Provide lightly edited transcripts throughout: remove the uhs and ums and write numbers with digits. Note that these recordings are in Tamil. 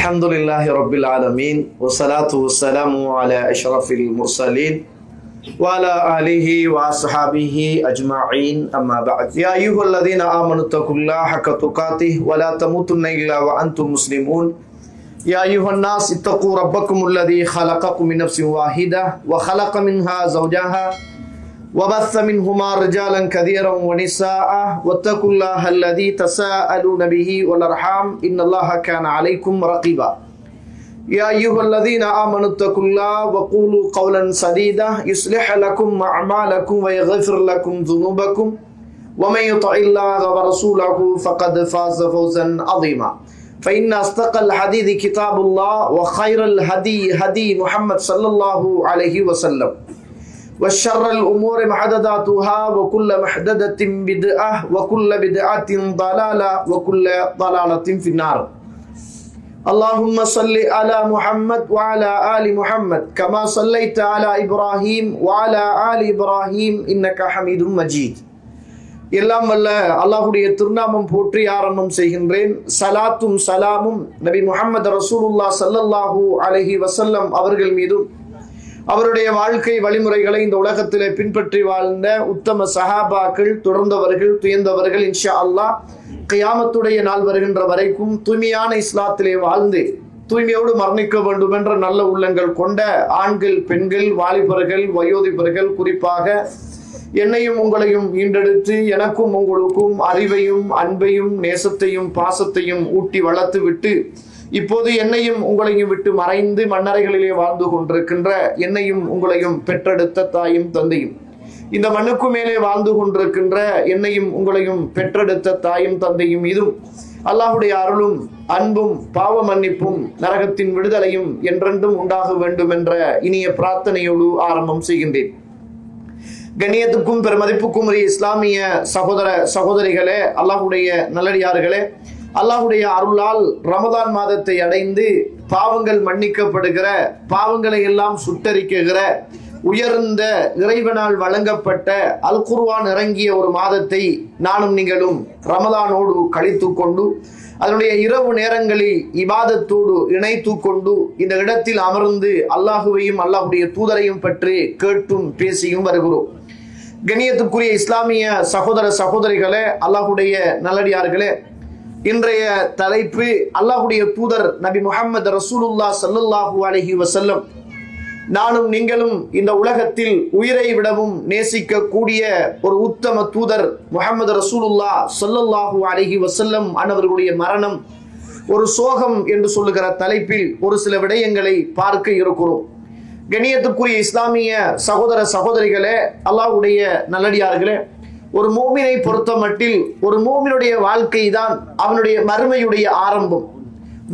Alhamdulillahi Rabbil Alameen wassalatu wassalamu ala ashrafil mursalin wa ala alihi wa ashabihi ajma'in amma ba'd. Ya ayyuhalladhina amanu taqullaha haqqa tuqatih wa la tamutunna illa wa antum muslimun. Ya ayyuhan nas ittaqu rabbakum alladhi khalaqakum min nafsin wahidah wa khalaqa minha zawjaha وبث منهما رجالا كثيرا ونساء واتقوا الله الذي تساءلون به والارحام ان الله كان عليكم رقيبا يا ايها الذين امنوا اتقوا الله وقولوا قولا سديدا يصلح لكم اعمالكم ويغفر لكم ذنوبكم ومن يطع الله ورسوله فقد فاز فوزا عظيما فان اصدق الحديث كتاب الله وخير الهدي هدي محمد صلى الله عليه وسلم وشر الأمور محدثاتها وكل محدثة بدعة وكل بدعة ضلالة وكل ضلالة في النار. اللهم صل على محمد وعلى آل محمد كما صليت على إبراهيم وعلى آل إبراهيم إنك حميد مجيد. எல்லாம் வல்ல அல்லாஹ்வுடைய திருநாமம் போற்றி ஆரம்பம் செய்கின்றேன். சலாத்தும் சலாமும் நபி முஹம்மது ரசூலுல்லாஹ் ஸல்லல்லாஹு அலைஹி வஸல்லம் அவர்கள் மீதும் அவருடைய வாழ்க்கை வழிமுறைகளை இந்த உலகத்திலே பின்பற்றி வாழ்ந்த உத்தம சஹாபாக்கள், தொடர்ந்தவர்கள், துயர்ந்தவர்கள், இன்ஷா அல்லாஹ் கியாமத்துடைய நாள் வருகின்ற வரைக்கும் தூய்மையான இஸ்லாத்திலே வாழ்ந்து தூய்மையோடு மரணிக்க வேண்டும் என்ற நல்ல உள்ளங்கள் கொண்ட ஆண்கள், பெண்கள், வாலிபர்கள், வயோதிபர்கள், குறிப்பாக என்னையும் உங்களையும் ஈண்டெடுத்து எனக்கும் உங்களுக்கும் அறிவையும் அன்பையும் நேசத்தையும் பாசத்தையும் ஊட்டி வளர்த்து விட்டு இப்போது என்னையும் உங்களையும் விட்டு மறைந்து மண்ணறைகளிலே வாழ்ந்து கொண்டிருக்கின்ற என்னையும் உங்களையும் பெற்றெடுத்த தாயும் தந்தையும், இந்த மண்ணுக்கு மேலே வாழ்ந்து கொண்டிருக்கின்ற என்னையும் உங்களையும் பெற்றெடுத்த தாயும் தந்தையும் இதுவும் அல்லாஹ்வுடைய அருளும் அன்பும் பாவ மன்னிப்பும் நரகத்தின் விடுதலையும் என்றென்றும் உண்டாக வேண்டும் என்ற இனிய பிரார்த்தனையோடு ஆரம்பம் செய்கின்றேன். கண்ணியத்துக்கும் பெருமதிப்புக்கும் உரிய இஸ்லாமிய சகோதர சகோதரிகளே, அல்லாஹ்வுடைய நல்லடியார்களே, அல்லாஹ்வுடைய அருளால் ரமதான் மாதத்தை அடைந்து பாவங்கள் மன்னிக்கப்படுகிற, பாவங்களை எல்லாம் சுட்டரிக்குகிற உயர்ந்த இறைவனால் வழங்கப்பட்ட அல் குர்ஆன் இறங்கிய ஒரு மாதத்தை நானும் நீங்களும் ரமதானோடு கழித்து கொண்டு அதனுடைய இரவு நேரங்களில் இபாதத்தோடு இணைத்து கொண்டு இந்த இடத்தில் அமர்ந்து அல்லாஹுவையும் அல்லாஹ்வுடைய தூதரையும் பற்றி கேட்டும் பேசியும் வருகிறோம். கண்ணியத்துக்குரிய இஸ்லாமிய சகோதர சகோதரிகளே, அல்லாஹ்வுடைய நல்லடியார்களே, இன்றைய தலைப்பு அல்லாஹ்வுடைய தூதர் நபி முஹம்மது ரசூலுல்லாஹ் ஸல்லல்லாஹு அலைஹி வஸல்லம் நானும் நீங்களும் இந்த உலகத்தில் உயிரை விடவும் நேசிக்கக்கூடிய ஒரு உத்தம தூதர் முஹம்மது ரசூலுல்லாஹ் ஸல்லல்லாஹு அலைஹி வஸல்லம் அன்னவர்களுடைய மரணம் ஒரு சோகம் என்று சொல்லுகிற தலைப்பில் ஒரு சில விடயங்களை பார்க்க இருக்கிறோம். கண்ணியத்துக்குரிய இஸ்லாமிய சகோதர சகோதரிகளே, அல்லாஹ்வுடைய நல்லடியார்களே, ஒரு மூமினை பொறுத்த மட்டில் ஒரு மூமினுடைய வாழ்க்கை தான் அவனுடைய மறுமையுடைய ஆரம்பம்.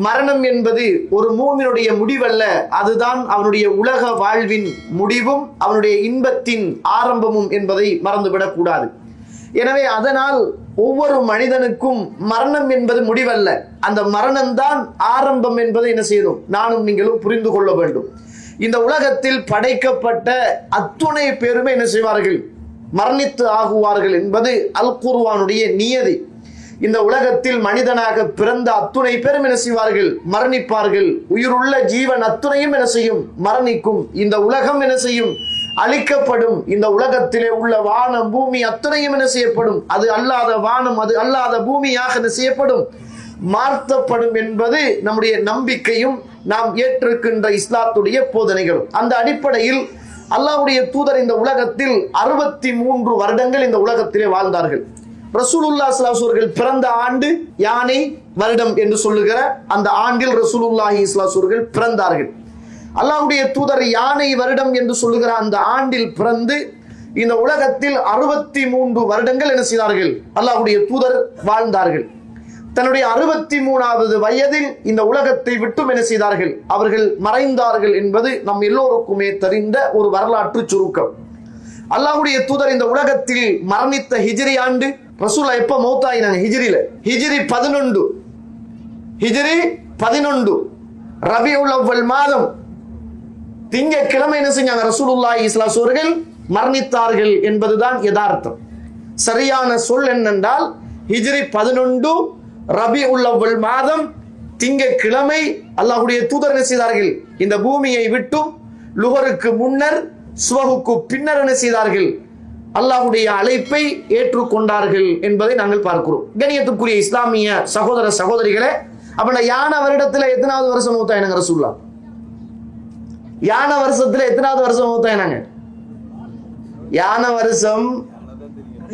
மரணம் என்பது ஒரு மூமினுடைய முடிவல்ல, அதுதான் அவனுடைய உலக வாழ்வின் முடிவும் அவனுடைய இன்பத்தின் ஆரம்பமும் என்பதை மறந்துவிடக் கூடாது. எனவே அதனால் ஒவ்வொரு மனிதனுக்கும் மரணம் என்பது முடிவல்ல, அந்த மரணம்தான் ஆரம்பம் என்பதை என்ன செய்யணும், நானும் நீங்களும் புரிந்து கொள்ள வேண்டும். இந்த உலகத்தில் படைக்கப்பட்ட அத்துணை பேருமே என்ன செய்வார்கள், மரணித்து ஆகுவார்கள் என்பது அல் குர்ஆனுடைய நியதி. இந்த உலகத்தில் மனிதனாக பிறந்த அத்துணை பேரும் என்ன செய்வார்கள், மரணிப்பார்கள். உயிருள்ள ஜீவன் அத்துணையும் என்ன செய்யும், மரணிக்கும். இந்த உலகம் என்ன செய்யும், அழிக்கப்படும். இந்த உலகத்திலே உள்ள வானம் பூமி அத்துணையும் என்ன செய்யப்படும், அது அல்லாத வானம் அது அல்லாத பூமியாக என்ன செய்யப்படும், மாற்றப்படும் என்பது நம்முடைய நம்பிக்கையும் நாம் ஏற்றிருக்கின்ற இஸ்லாத்துடைய போதனைகளும். அந்த அடிப்படையில் அல்லாஹ்வுடைய தூதர் இந்த உலகத்தில் 63 வருடங்கள் இந்த உலகத்திலே வாழ்ந்தார்கள். ரசூலுல்லாஹி ஸல்லல்லாஹு அலைஹி வஸல்லம் பிறந்த ஆண்டு யானை வருடம் என்று சொல்லுகிற அந்த ஆண்டில் ரசூலுல்லாஹி ஸல்லல்லாஹு அலைஹி வஸல்லம் பிறந்தார்கள். அல்லாஹ்வுடைய தூதர் யானை வருடம் என்று சொல்லுகிற அந்த ஆண்டில் பிறந்து இந்த உலகத்தில் 63 வருடங்கள் என்ன செய்தார்கள், அல்லாஹ்வுடைய தூதர் வாழ்ந்தார்கள். தன்னுடைய 63வது வயதில் இந்த உலகத்தை விட்டும் என்ன செய்தார்கள், அவர்கள் மறைந்தார்கள் என்பது நம் எல்லோருக்குமே தெரிந்த ஒரு வரலாற்று சுருக்கம். அல்லாஹ்வுடைய தூதர் இந்த உலகத்தில் மரணித்த ஹிஜ்ரி ஆண்டு, ரசூலுல்லாஹ் எப்ப மௌத்தாயினாங்க, ஹிஜ்ரில ஹிஜ்ரி 11 ரபியுல் அவ்வல் மாதம் திங்கட்கிழமை என்ன செஞ்சாங்க, ரசூலுல்லாஹி ஸல்லல்லாஹு அலைஹி வஸல்லம் மரணித்தார்கள் என்பதுதான் யதார்த்தம். சரியான சொல் என்னென்றால் ஹிஜ்ரி 11 ரபியுல் அவ்வல் மாதம் திங்கட்கிழமை அல்லாஹ்வுடைய தூதர் என்ன செய்தார்கள்? இந்த பூமியை விட்டும் லுஹருக்கு முன்னர் சுபஹுக்கு பின்னர் என்ன செய்தார்கள்? அல்லாஹ்வுடைய அழைப்பை ஏற்றுக்கொண்டார்கள் என்பதை நாங்கள் பார்க்கிறோம். கண்ணியத்துக்குரிய இஸ்லாமிய சகோதர சகோதரிகளே, அப்ப யானை வருடத்துல எத்தனாவது வருஷம் மூத்தாயினாங்க ரசூலுல்லாஹ்? யானை வருஷத்துல எத்தனாவது வருஷம் மூத்தாயினாங்க? யானை வருஷம்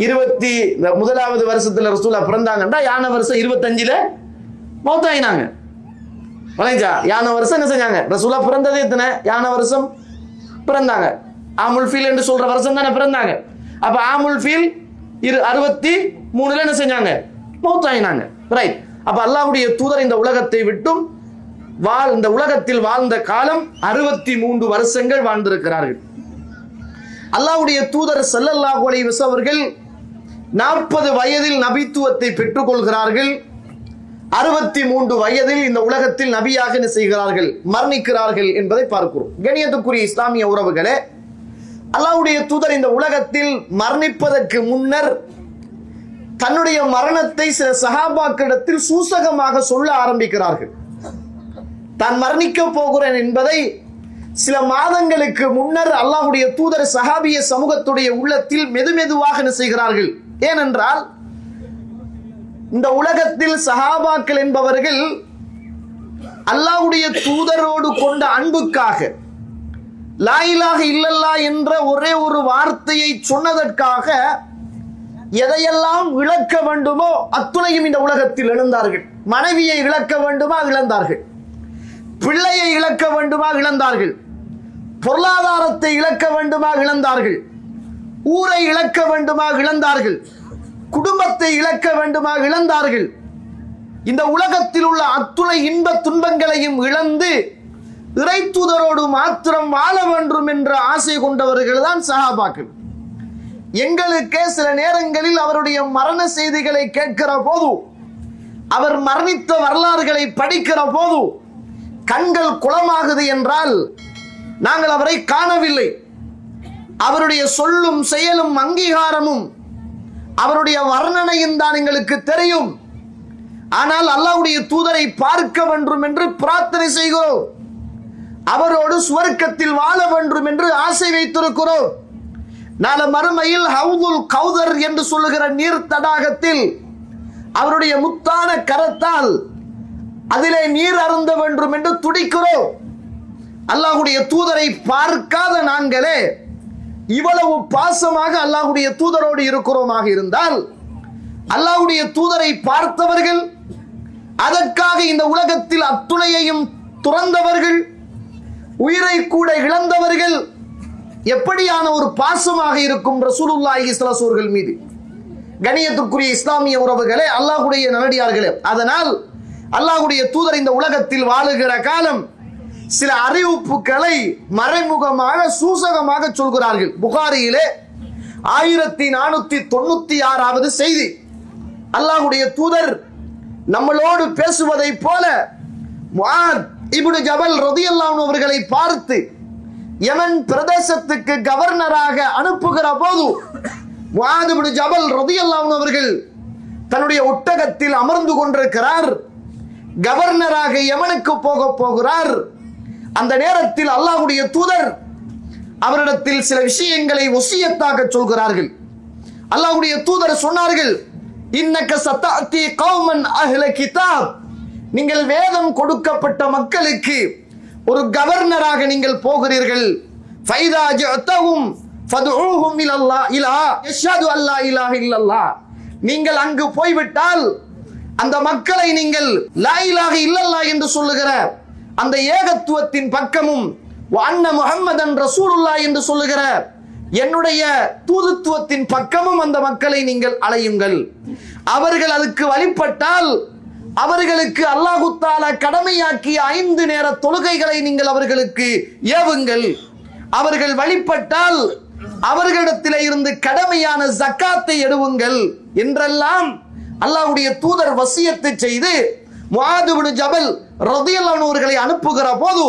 21வது வருஷத்துல ரசூலுல்லாஹ் பிறந்தாங்கன்னா யானை வருஷம் 25ல மௌத்தாயினாங்க. யானை வருஷம் என்ன செஞ்சாங்க? ரசூலுல்லாஹ் பிறந்தது எத்தனை? யானை வருஷம் பிறந்தாங்க. ஆமுல் ஃபீல் என்று சொல்ற வருஷம் தானே பிறந்தாங்க. அப்ப ஆமுல் ஃபீல் 63ல என்ன செஞ்சாங்க? மௌத்தாயினாங்க. ரைட். அப்ப அல்லாஹ்வுடைய தூதர் இந்த உலகத்தை விட்டும் இந்த உலகத்தில் வாழ்ந்த காலம் 63 வருஷங்கள் வாழ்ந்திருக்கிறார்கள். அல்லாஹ்வுடைய தூதர் ஸல்லல்லாஹு அலைஹி வஸல்லம் அவர்கள் 40 வயதில் நபித்துவத்தை பெற்றுக் கொள்கிறார்கள். 63 வயதில் இந்த உலகத்தில் நபியாக செய்கிறார்கள், மரணிக்கிறார்கள் என்பதை பார்க்கிறோம். கண்ணியத்துக்குரிய இஸ்லாமிய உறவுகளே, அல்லாஹ்வுடைய தூதர் இந்த உலகத்தில் மரணிப்பதற்கு முன்னர் தன்னுடைய மரணத்தை சில சஹாபாக்களிடத்தில் சூசகமாக சொல்ல ஆரம்பிக்கிறார்கள். தான் மரணிக்க போகிறேன் என்பதை சில மாதங்களுக்கு முன்னர் அல்லாஹ்வுடைய தூதர் சஹாபிய சமூகத்துடைய உள்ளத்தில் மெதுமெதுவாக செய்கிறார்கள். ஏனென்றால் இந்த உலகத்தில் சஹாபாக்கள் என்பவர்கள் அல்லாஹ்வுடைய தூதரோடு கொண்ட அன்புக்காக லா இலாஹ இல்லல்லாஹ் என்ற ஒரே ஒரு வார்த்தையை சொன்னதற்காக எதையெல்லாம் இழக்க வேண்டுமோ அத்துணையும் இந்த உலகத்தில் இழந்தார்கள். மனைவியை இழக்க வேண்டுமா இழந்தார்கள், பிள்ளையை இழக்க வேண்டுமா இழந்தார்கள், பொருளாதாரத்தை இழக்க வேண்டுமா இழந்தார்கள், ஊரை இழக்க வேண்டுமா இழந்தார்கள், குடும்பத்தை இழக்க வேண்டுமா இழந்தார்கள். இந்த உலகத்தில் உள்ள அத்துணை இன்ப துன்பங்களையும் இழந்து இறை தூதரோடு மாத்திரம் வாழ வேண்டும் என்ற ஆசை கொண்டவர்கள் தான் சஹாபாக்கள். எங்களுக்கே சில நேரங்களில் அவருடைய மரண செய்திகளை கேட்கிற போது, அவர் மரணித்த வரலாறுகளை படிக்கிற போது கண்கள் குளமாகுது என்றால் நாங்கள் அவரை காணவில்லை. அவருடைய சொல்லும் செயலும் அங்கீகாரமும் அவருடைய வர்ணனையும் தான் எங்களுக்கு தெரியும். ஆனால் அல்லாஹ்வுடைய தூதரை பார்க்க வேண்டும் என்று பிரார்த்தனை செய்கிறோம். அவரோடு சுவர்க்கத்தில் வாழ வேண்டும் என்று ஆசை வைத்திருக்கிறோம். நாளை மறுமையில் ஹவுதுல் கௌதர் என்று சொல்லுகிற நீர் தடாகத்தில் அவருடைய முத்தான கரத்தால் அதிலே நீர் அருந்த வேண்டும் என்று துடிக்கிறோம். அல்லாஹ்வுடைய தூதரை பார்க்காத நாங்களே இவ்வளவு பாசமாக அல்லாஹ்வுடைய தூதரோடு இருக்கிறோமாக இருந்தால், அல்லாஹ்வுடைய தூதரை பார்த்தவர்கள், அதற்காக இந்த உலகத்தில் அத்துணையையும் துறந்தவர்கள், உயிரை கூட இழந்தவர்கள் எப்படியான ஒரு பாசமாக இருக்கும் ரசூலுல்லாஹி ஸல்லல்லாஹு அலைஹி வஸல்லம் மீது. கண்ணியத்துக்குரிய இஸ்லாமிய உறவுகளே, அல்லாஹ்வுடைய நல்லடியார்களே, அதனால் அல்லாஹ்வுடைய தூதர் இந்த உலகத்தில் வாழுகிற காலம் சில அறிவிப்புகளை மறைமுகமாக சூசகமாக சொல்கிறார்கள். புகாரியிலே 1496வது செய்தி. அல்லாஹ்வுடைய தூதர் நம்மளோடு பேசுவதை போல முஆத் இப்னு ஜபல் ரலியல்லாஹு அன்ஹு அவர்களை பார்த்து யமன் பிரதேசத்துக்கு கவர்னராக அனுப்புகிற போது முஆத் இப்னு ஜபல் ரலியல்லாஹு அன்ஹு அவர்கள் தன்னுடைய ஒட்டகத்தில் அமர்ந்து கொண்டிருக்கிறார். கவர்னராக யமனுக்கு போகிறார். அந்த நேரத்தில் அல்லாஹ்வுடைய தூதர் அவரிடத்தில் சில விஷயங்களை வசியத்தாக சொல்கிறார்கள். அல்லாஹ்வுடைய தூதர் சொன்னார்கள், இன்னக சதஅதி கௌமன் அஹ்ல கிதாப், நீங்கள் வேதம் கொடுக்கப்பட்ட மக்களுக்கு ஒரு கவர்னராக நீங்கள் போகிறீர்கள். ஃபைதா ஜஅதஹும் ஃபதுஊஹும் இலல்லாஹ் இலா யஷ்ஹது அல்லா இலாஹ இல்லல்லாஹ், நீங்கள் அங்கு போய்விட்டால் அந்த மக்களை நீங்கள் லா இலாஹ இல்லல்லாஹ் என்று சொல்லுகிற அந்த ஏகத்துவத்தின் பக்கமும் அன்ன முஹம்மதன் ரசூலுல்லாஹ் என்று சொல்லுகிற என்னுடைய தூதுத்துவத்தின் பக்கமும் அந்த மக்களை நீங்கள் அழையுங்கள். அவர்கள் அதுக்கு வழிபட்டால் அவர்களுக்கு அல்லாஹு தஆலா கடமையாக்கிய 5 நேர தொழுகைகளை நீங்கள் அவர்களுக்கு ஏவுங்கள். அவர்கள் வழிபட்டால் அவர்களிடத்திலே இருந்து கடமையான ஜக்காத்தை எடுவுங்கள் என்றெல்லாம் அல்லாஹ்வுடைய தூதர் வசியத்தை செய்து முஆத் இப்னு ஜபல் ரலியல்லாஹு அன்ஹு அவர்களை அனுப்புகிற போது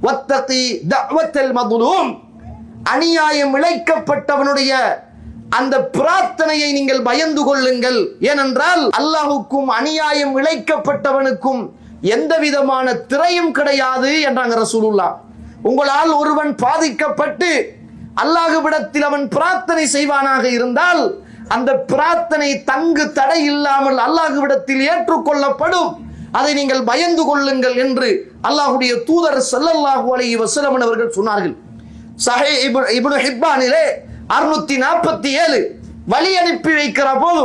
வத்தகி தஅவத்தல் மظلوم, அநியாயம் இழைக்கப்பட்டவனுடைய அந்த பிரார்த்தனையை நீங்கள் பயந்து கொள்ளுங்கள். ஏனென்றால் அல்லாஹ்வுக்கும் அநியாயம் இழைக்கப்பட்டவனுக்கும் எந்த விதமான திரையும் கிடையாது என்றாங்க ரசூலுல்லாஹ். உங்களால் ஒருவன் பாதிக்கப்பட்டு அல்லாஹ்விடத்தில் அவன் பிரார்த்தனை செய்வானாக இருந்தால் அந்த பிரார்த்தனை தங்கு தடை இல்லாமல் அல்லாஹ்விடத்தில் ஏற்றுக்கொள்ளப்படும். அதை நீங்கள் பயந்து கொள்ளுங்கள் என்று அல்லாஹ்வுடைய தூதர் ஸல்லல்லாஹு அலைஹி வஸல்லம் அவர்கள் சொன்னார்கள். சஹீஹ் இப்னு ஹிப்பானிலே 647 வழி அனுப்பி வைக்கிற போது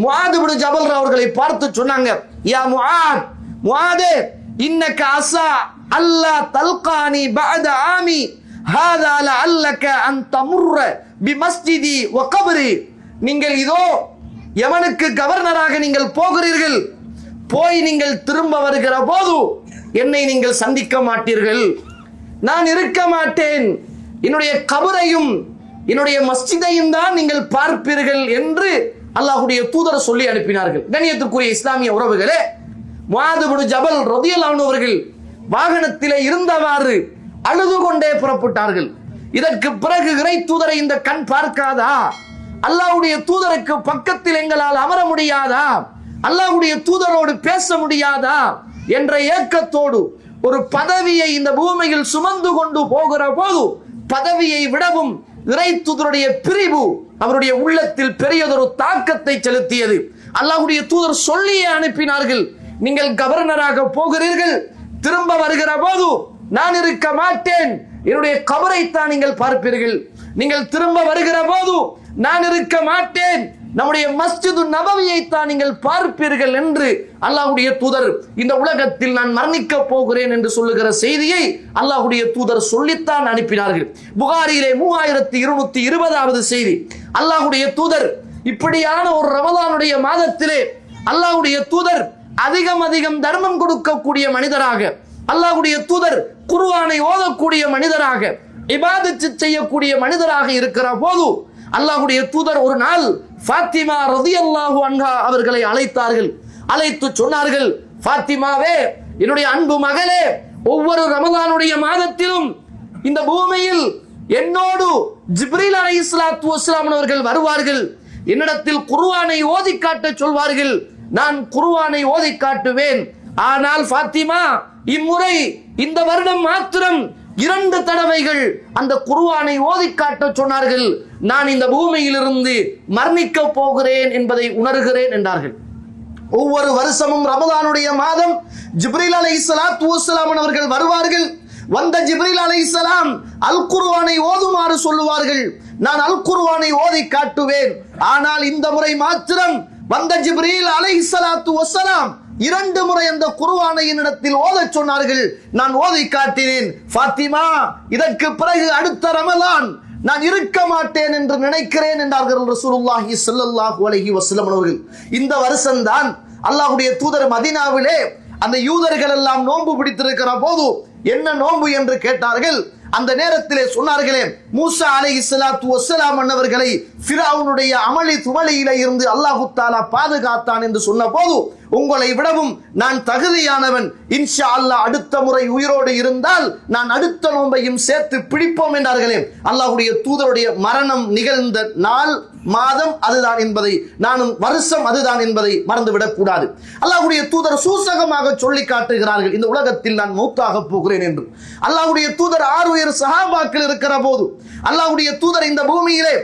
முஆத் இப்னு ஜபல் அவர்களை பார்த்து சொன்னாங்க, யா முஆத், முஆதே, இன்னக அஸா அல்லா தல்கானி பஅத ஆமி ஹாதா லஅல்லக அன் தமுர்ர பிமஸ்ஜிதி வ கப்ரி. நீங்கள் இதோ யமனுக்கு கவர்னராக நீங்கள் போகிறீர்கள். போய் நீங்கள் திரும்ப வருகிற போது என்னை நீங்கள் சந்திக்க மாட்டீர்கள், நான் இருக்க மாட்டேன், என்னுடைய கபரையும் என்னுடைய மஸ்ஜிதையும் தான் நீங்கள் பார்ப்பீர்கள் என்று அல்லாஹ்வுடைய தூதர் சொல்லி அனுப்பினார்கள். கண்ணியத்திற்குரிய இஸ்லாமிய உறவுகளே, முஆத் இப்னு ஜபல் ரலியல்லாஹு அன்ஹு அவர்கள் வாகனத்திலே இருந்தவாறு அழுது கொண்டே புறப்பட்டார்கள். இதற்கு பிறகு இறை தூதரை இந்த கண் பார்க்காதா? அல்லாஹ்வுடைய தூதருக்கு பக்கத்தில் எங்களால் அமர முடியாதா? அல்லாஹ்வுடைய தூதரோடு பேச முடியாதா என்ற ஏக்கத்தோடு ஒரு பதவியை இந்த பூமியில் சுமந்து கொண்டு போகிற போது பதவியை விடவும் இறை தூதருடைய பிரிவு அவருடைய உள்ளத்தில் பெரியதொரு தாக்கத்தை செலுத்தியது. அல்லாஹ்வுடைய தூதர் சொல்லியே அனுப்பினார்கள், நீங்கள் கவர்னராக போகிறீர்கள், திரும்ப வருகிற போது நான் இருக்க மாட்டேன், என்னுடைய கபரைத்தான் நீங்கள் பார்ப்பீர்கள். நீங்கள் திரும்ப வருகிற போது நான் இருக்க மாட்டேன், நம்முடைய மஸ்ஜிது நபவியை தான் நீங்கள் பார்ப்பீர்கள் என்று அல்லாஹ்வுடைய தூதர் இந்த உலகத்தில் நான் மரணிக்க போகிறேன் என்று சொல்லுகிற செய்தியை அல்லாஹ்வுடைய தூதர் சொல்லித்தான் அனுப்பினார்கள். புகாரியிலே 3220வது செய்தி. அல்லாஹ்வுடைய தூதர் இப்படியான ஒரு ரமலானுடைய மாதத்திலே அல்லாஹ்வுடைய தூதர் அதிகம் தர்மம் கொடுக்கக்கூடிய மனிதராக, அல்லாஹ்வுடைய தூதர் குர்ஆனை ஓதக்கூடிய மனிதராக, இபாதத் செய்யக்கூடிய மனிதராக இருக்கிற போது அல்லாஹ்வுடைய தூதர் ஒரு நாள் ஃபாத்திமா ரலியல்லாஹு அன்ஹா அவர்களை அழைத்தார்கள். அழைத்து சொன்னார்கள், ஃபாத்திமாவே, என்னுடைய அன்பு மகளே, ஒவ்வொரு ரமலானுடைய மாதத்திலும் இந்த பூமியில் என்னோடு ஜிப்ரீல் அலைஹிஸ்ஸலாத்து வஸ்ஸலாம் அவர்கள் வருவார்கள், என்னிடத்தில் குர்ஆனை ஓதி காட்ட சொல்வார்கள், நான் குர்ஆனை ஓதி காட்டுவேன். ஆனால் ஃபாத்திமா, இம்முறை இந்த வருடம் மாத்திரம் 2 தடவைகள் அந்த குர்ஆனை ஓதி காட்ட சொன்னார்கள். நான் இந்த பூமியிலிருந்து மரணிக்க போகிறேன் என்பதை உணர்கிறேன் என்றார்கள். ஒவ்வொரு வருஷமும் ரமலானுடைய மாதம் ஜிப்ரீல் அலைஹிஸ்ஸலாத்து வஸ்ஸலாம் அவர்கள் வருவார்கள். வந்த ஜிப்ரீல் அலைஹிஸ்ஸலாம் அல் குர்ஆனை ஓதுமாறு சொல்லுவார்கள், நான் அல் குர்ஆனை ஓதி காட்டுவேன். ஆனால் இந்த முறை மாத்திரம் வந்த ஜிப்ரீல் அலைஹிஸ்ஸலாத்து வஸ்ஸலாம் 2 முறை அந்த குர்ஆனை என்னிடத்தில் ஓதச் சொன்னார்கள், நான் ஓதி காட்டினேன். ஃபாத்திமா, இதற்கு பிறகு அடுத்த ரமலான் நான் இருக்க மாட்டேன் என்று நினைக்கிறேன் என்றார்கள் ரசூலுல்லாஹி ஸல்லல்லாஹு அலைஹி வஸல்லம் அவர்கள். இந்த வருஷம்தான் அல்லாஹ்வுடைய தூதர் மதீனாவிலே அந்த யூதர்கள் எல்லாம் நோன்பு பிடித்திருக்கிற போது என்ன நோன்பு என்று கேட்டார்கள். அந்த நேரத்திலே சொன்னார்களே, மூசா அலைஹிஸ்ஸலாத்து வஸ்ஸலாம் அவர்களை ஃபிரௌனுடைய அமளி துமளியிலே இருந்து அல்லாஹ் தஆலா பாதுகாத்தான் என்று சொன்ன போது, உங்களை விடவும் நான் தகுதியானவன், இன்ஷா அல்லாஹ் அடுத்த முறை உயிரோடு இருந்தால் நான் அடுத்த நோன்பையும் சேர்த்து பிடிப்போம் என்றார்களே. அல்லாஹ்வுடைய தூதருடைய மரணம் நிகழ்ந்த நாள் மாதம் அதுதான் என்பதை, நானும் வருஷம் அதுதான் என்பதை மறந்துவிடக் கூடாது. அல்லாஹ்வுடைய தூதர் சூசகமாக சொல்லி காட்டுகிறார்கள், இந்த உலகத்தில் நான் மௌத்தாக போகிறேன் என்று. அல்லாஹ்வுடைய தூதர் 6 உயர் சஹாபாக்கள் இருக்கிற போது, அல்லாஹ்வுடைய தூதர் இந்த பூமியிலே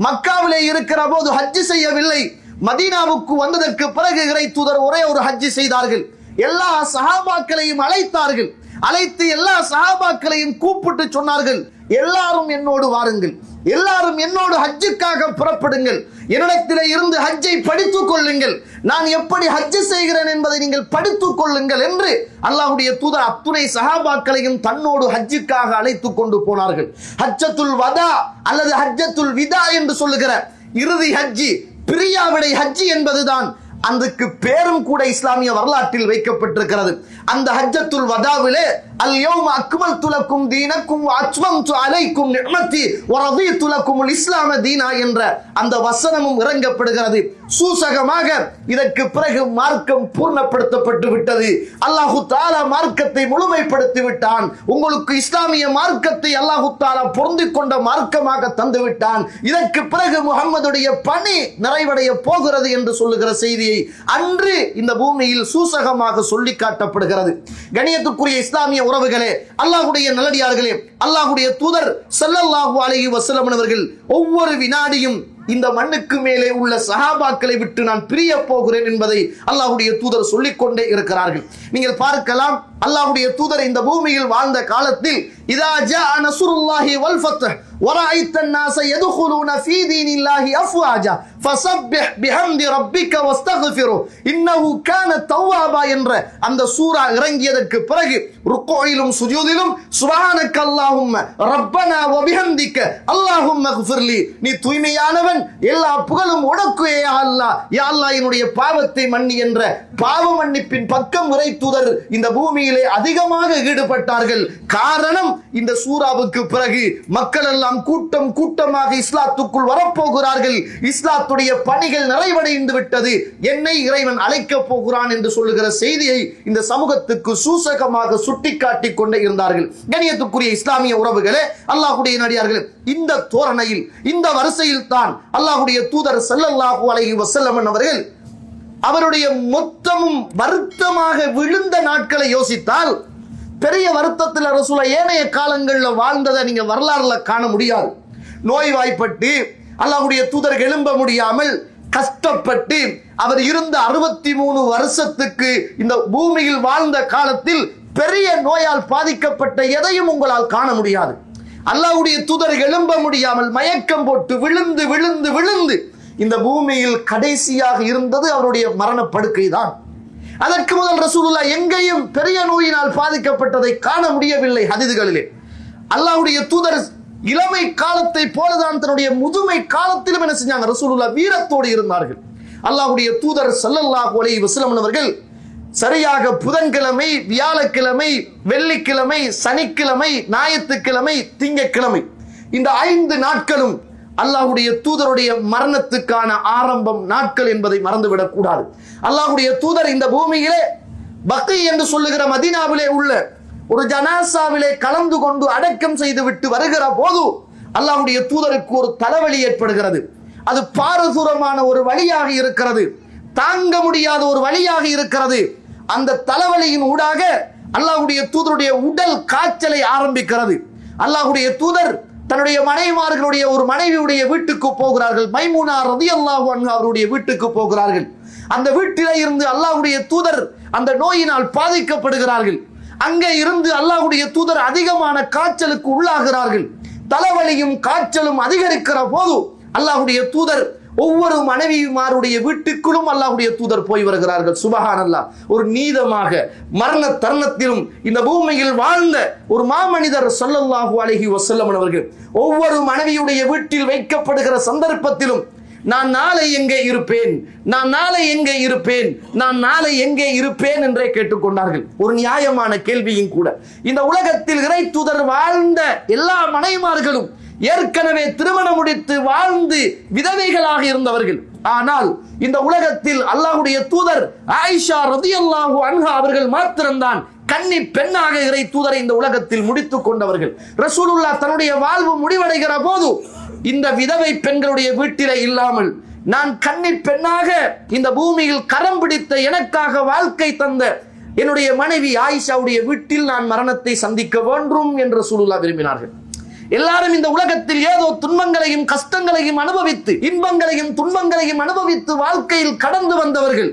மக்காவிலே இருக்கிற போது ஹஜ் செய்யவில்லை. மதீனாவுக்கு வந்ததற்கு பிறகு இறை தூதர் ஒரே ஒரு ஹஜ் செய்தார்கள். எல்லா சஹாபாக்களையும் அழைத்தார்கள். அழைத்து எல்லா சஹாபாக்களையும் கூப்பிட்டு சொன்னார்கள், எல்லாரும் என்னோடு வாருங்கள், எல்லாரும் என்னோடு ஹஜ்ஜுக்காக புறப்படுங்கள், என்னிடத்திலே இருந்து ஹஜ்ஜை படித்துக் கொள்ளுங்கள், நான் எப்படி ஹஜ் செய்கிறேன் என்பதை நீங்கள் படித்துக் கொள்ளுங்கள் என்று அல்லாஹ்வுடைய தூதர் அத்துணை சஹாபாக்களையும் தன்னோடு ஹஜ்ஜுக்காக அழைத்துக் கொண்டு போனார்கள். ஹஜ்ஜத்துல் வதா அல்லது ஹஜ்ஜத்துல் விதா என்று சொல்லுகிற இறுதி ஹஜ்ஜி, பிரியாவிடை ஹஜ்ஜி என்பதுதான் அதுக்கு பேரும் கூட இஸ்லாமிய வரலாற்றில் வைக்கப்பட்டிருக்கிறது. அந்த ஹஜ்ஜத்துல் வதாவிலே அல் யௌம அக்மல்து லக்கும் தீனக்கும் வ அத்மம்து அலைக்கும் நிஅமதி வ ரதீது லக்குமுல் இஸ்லாம தீனா என்ற அந்த வசனமும் இறங்கப்படுகிறது. சூசகமாக இதற்கு பிறகு மார்க்கம் பூர்ணப்படுத்தப்பட்டு விட்டது. அல்லாஹ் தஆலா மார்க்கத்தை முழுமைப்படுத்தி விட்டான். உங்களுக்கு இஸ்லாமிய மார்க்கத்தை அல்லாஹ் தஆலா பொருந்திக் கொண்ட மார்க்கமாக தந்து விட்டான். இதற்கு பிறகு முஹம்மதுடைய பணி நிறைவடைய போகிறது என்று சொல்லுகிற செய்தியை செய்தியை அன்று இந்த பூமியில் சூசகமாக சொல்லி காட்டப்படுகிறது. கணியத்துக்குரிய இஸ்லாமிய உறவுகளே, அல்லாஹ்வுடைய நல்லடியார்களே, அல்லாஹ்வுடைய தூதர் ஸல்லல்லாஹு அலைஹி வஸல்லம் அவர்கள் ஒவ்வொரு வினாடியும் இந்த மண்ணுக்கு மேலே உள்ள சஹாபாக்களை விட்டு நான் பிரிய போகிறேன் என்பதை அல்லாஹ்வுடைய தூதர் சொல்லிக் கொண்டே இருக்கிறார்கள். நீங்கள் பார்க்கலாம், அல்லாஹ்வுடைய தூதர் இந்த பூமியில் வாழ்ந்த காலத்தில் இதா ஜா நஸ்ருல்லாஹி வல் ஃபத்ஹ் வரஐத الناس يدخلون في دين الله افواجا فسبح بحمد ربك واستغفره انه كان توابا என்ற அந்த சூரா இறங்கியதற்கு பிறகு ருக்குயிலும் சுஜூதிலும் சுப்ஹானக அல்லாஹும்ம ரப்பனா வ பிஹம்திக அல்லாஹும்ம இக்ஃபிர்லி, நீ தூய்மையானவன், எல்லா புகழும் உனக்கே யா அல்லாஹ், யா அல்லாஹ் என்னுடைய பாவத்தை மன்னி என்ற பாவ மன்னிப்பின் பக்கம் இறை தூதர் இந்த பூமியிலே அதிகமாக ஈடுபட்டார்கள். காரணம், இந்த சூராவுக்கு பிறகு மக்கள் எல்லாம் கூட்டம் கூட்டமாக இஸ்லாத்துக்குள் வரப்போகிறார்கள், இஸ்லாத்துடைய பணிகள் நிறைவடைந்து விட்டது, என்னை இறைவன் அழைக்கப் போகிறான் என்று சொல்லுகிற செய்தியை இந்த சமூகத்துக்கு சூசகமாக சுட்டிக்காட்டிக் கொண்டே இருந்தார்கள். கணியத்துக்குரிய இஸ்லாமிய உறவுகளே, அல்லாஹ்வுடைய நடிகார்களே, இந்த தோரணையில் இந்த வரிசையில் தான் அல்லாஹ்வுடைய தூதர் ஸல்லல்லாஹு அலைஹி வஸல்லம் அவர்கள் அவருடைய மொத்தமும் வருத்தமாக விழுந்த நாட்களை யோசித்தால் பெரிய வருத்தத்தில் ரசூலா ஏனைய காலங்களில் வாழ்ந்ததை நீங்க வரலாறுல காண முடியாது. நோய்வாய்ப்பட்டு அல்லாஹ்வுடைய தூதர் எழும்ப முடியாமல் கஷ்டப்பட்டு அவர் இருந்த 63 வருஷத்துக்கு இந்த பூமியில் வாழ்ந்த காலத்தில் பெரிய நோயால் பாதிக்கப்பட்ட எதையும் உங்களால் காண முடியாது. அல்லாஹ்வுடைய தூதர் எழும்ப முடியாமல் மயக்கம் போட்டு விழுந்து விழுந்து விழுந்து இந்த பூமியில் கடைசியாக இருந்தது அவருடைய மரணப்படுக்கை தான். அதற்கு முதல் ரசூலுல்லாஹ் எங்கேயும் பெரிய நோயினால் பாதிக்கப்பட்டதை காண முடியவில்லை. ஹதீதுகளிலே அல்லாஹ்வுடைய தூதர் இளமை காலத்தை போலதான் தன்னுடைய முதுமை காலத்திலும் என்ன செஞ்சாங்க? ரசூலுல்லாஹ் வீரத்தோடு இருந்தார்கள். அல்லாஹ்வுடைய தூதர் ஸல்லல்லாஹு அலைஹி வஸல்லம் அவர்கள் சரியாக புதன்கிழமை, வியாழக்கிழமை, வெள்ளிக்கிழமை, சனிக்கிழமை, ஞாயிற்றுக்கிழமை, திங்கட்கிழமை இந்த 5 நாட்களும் அல்லாஹ்வுடைய தூதருடைய மரணத்துக்கான ஆரம்பம் நாட்கள் என்பதை மறந்துவிடக் கூடாது. அல்லாஹ்வுடைய தூதர் இந்த பூமியிலே பக்கி என்று சொல்லுகிற மதீனாவிலே உள்ள ஒரு ஜனாசாவிலே கலந்து கொண்டு அடக்கம் செய்து விட்டு வருகிற போது அல்லாஹ்வுடைய தூதருக்கு ஒரு தலைவலி ஏற்படுகிறது. அது பாரதூரமான ஒரு வழியாக இருக்கிறது, தாங்க முடியாத ஒரு வழியாக இருக்கிறது. அந்த தலைவலியின் ஊடாக அல்லாஹ்வுடைய தூதருடைய உடல் காய்ச்சலை ஆரம்பிக்கிறது. அல்லாஹ்வுடைய தூதர் தன்னுடைய மனைவிமார்களுடைய ஒரு மனைவியுடைய வீட்டுக்கு போகிறார்கள். மைமூனா ரலியல்லாஹு அன்ஹா அவருடைய வீட்டுக்கு போகிறார்கள். அந்த வீட்டிலே இருந்து அல்லாஹ்வுடைய தூதர் அந்த நோயினால் பாதிக்கப்படுகிறார்கள். அங்கே இருந்து அல்லாஹ்வுடைய தூதர் அதிகமான காய்ச்சலுக்கு உள்ளாகிறார்கள். தலைவலியும் காய்ச்சலும் அதிகரிக்கிற போது அல்லாஹ்வுடைய தூதர் ஒவ்வொரு மனைவிமாருடைய வீட்டுக்குள்ளும் அல்லாஹ்வுடைய தூதர் போய் வருகிறார்கள். சுபஹானல்லாஹ். ஒரு நீதமாக மரண தருணத்திலும் இந்த பூமியில் வாழ்ந்த ஒரு மாமனிதர் ஸல்லல்லாஹு அலைஹி வஸல்லம் அவர்கள் ஒவ்வொரு மனைவியுடைய வீட்டில் வைக்கப்படுகிற சந்தர்ப்பத்திலும் நான் நாளை எங்கே இருப்பேன், நான் நாளை எங்கே இருப்பேன், நான் நாளை எங்கே இருப்பேன் என்றே கேட்டுக்கொண்டார்கள். ஒரு நியாயமான கேள்வியும் கூட. இந்த உலகத்தில் இறை தூதர் வாழ்ந்த எல்லா மனைவிமார்களும் ஏற்கனவே திருமணம் முடித்து வாழ்ந்து விதவைகளாக இருந்தவர்கள். ஆனால் இந்த உலகத்தில் அல்லாஹ்வுடைய தூதர் ஆயிஷா ரலியல்லாஹு அன்ஹா அவர்கள் மாத்திரம்தான் கன்னி பெண்ணாக இறை தூதரை இந்த உலகத்தில் முடித்துக் கொண்டவர்கள். ரசூலுல்லாஹ் தன்னுடைய வாழ்வு முடிவடைகிற போது இந்த விதவை பெண்களுடைய வீட்டிலே இல்லாமல் நான் கன்னி பெண்ணாக இந்த பூமியில் கரம் பிடித்த எனக்காக வாழ்க்கை தந்த என்னுடைய மனைவி ஆயிஷாவுடைய வீட்டில் நான் மரணத்தை சந்திக்க வேண்டும் என்று ரசூலுல்லாஹ் விரும்பினார்கள். எல்லாரும் இந்த உலகத்தில் ஏதோ துன்பங்களையும் கஷ்டங்களையும் அனுபவித்து இன்பங்களையும் துன்பங்களையும் அனுபவித்து வாழ்க்கையில் கடந்து வந்தவர்கள்.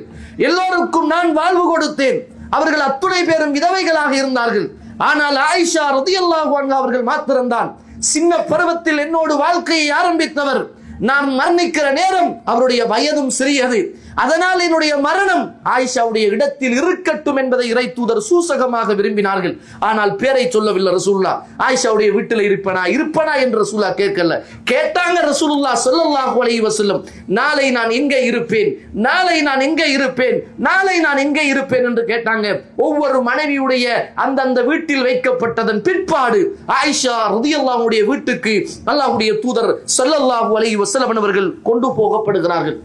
எல்லோருக்கும் நான் வாழ்வு கொடுத்தேன். அவர்கள் அத்துணை பேரும் விதவைகளாக இருந்தார்கள். ஆனால் ஆயிஷா ரலியல்லாஹு அன்ஹா அவர்கள் மாத்திரம்தான் சின்ன பருவத்தில் என்னோடு வாழ்க்கையை ஆரம்பித்தவர். நான் மரணிக்கிற நேரம் அவருடைய வயதும் சிறியது. அதனால் என்னுடைய மரணம் ஆயிஷாவுடைய இடத்தில் இருக்கட்டும் என்பதை இறை தூதர் சூசகமாக விரும்பினார்கள். ஆனால் பேரை சொல்லவில்லை ரசூலுல்லாஹ். ஆயிஷாவுடைய வீட்டில் இருப்பனா என்று ரசூலுல்லாஹ் கேட்கல. கேட்டாங்க ரசூலுல்லாஹ் ஸல்லல்லாஹு அலைஹி வஸல்லம், நாளை நான் எங்கே இருப்பேன், நாளை நான் எங்கே இருப்பேன், நாளை நான் எங்கே இருப்பேன் என்று கேட்டாங்க. ஒவ்வொரு மனைவியுடைய அந்தந்த வீட்டில் வைக்கப்பட்டதன் பிற்பாடு ஆயிஷா ரலியல்லாஹு அன்ஹா வீட்டுக்கு அல்லாஹ்வுடைய தூதர் ஸல்லல்லாஹு அலைஹி வஸல்லம் அவர்கள் கொண்டு போகப்படுகிறார்கள்.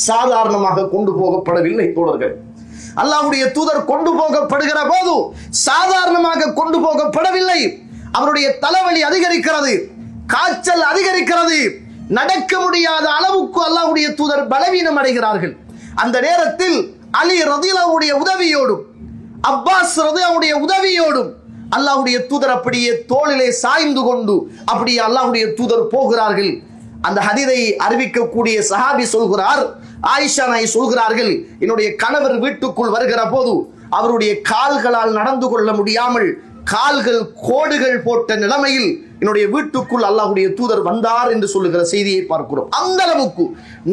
சாதாரணமாக கொண்டு போகப்படவில்லை தோழர்கள். அல்லாஹ்வுடைய தூதர் கொண்டு போகப்படுகிற போது சாதாரணமாக கொண்டு போகப்படவில்லை. அவருடைய தலைவலி அதிகரிக்கிறது, காய்ச்சல் அதிகரிக்கிறது, நடக்க முடியாத அளவுக்கு அல்லாஹ்வுடைய தூதர் பலவீனம் அடைகிறார்கள். அந்த நேரத்தில் அலி ரதியல்லாஹுடைய உதவியோடும் அப்பாஸ் ரதியல்லாஹுடைய உதவியோடும் அல்லாஹ்வுடைய தூதர் அப்படியே தோளிலே சாய்ந்து கொண்டு அப்படியே அல்லாஹ்வுடைய தூதர் போகிறார்கள். அந்த ஹதீஸை அறிவிக்கக்கூடிய சஹாபி சொல்கிறார், ஆயிஷா நாயகி சொல்கிறார்கள், என்னுடைய கணவர் வீட்டுக்குள் வருகிற போது அவருடைய கால்களால் நடந்து கொள்ள முடியாமல் கால்கள் கோடுகள் போட்ட நிலைமையில் என்னுடைய வீட்டுக்குள் அல்லாஹ்வுடைய தூதர் வந்தார் என்று சொல்லுகிற செய்தியை பார்க்கிறோம். அந்த அளவுக்கு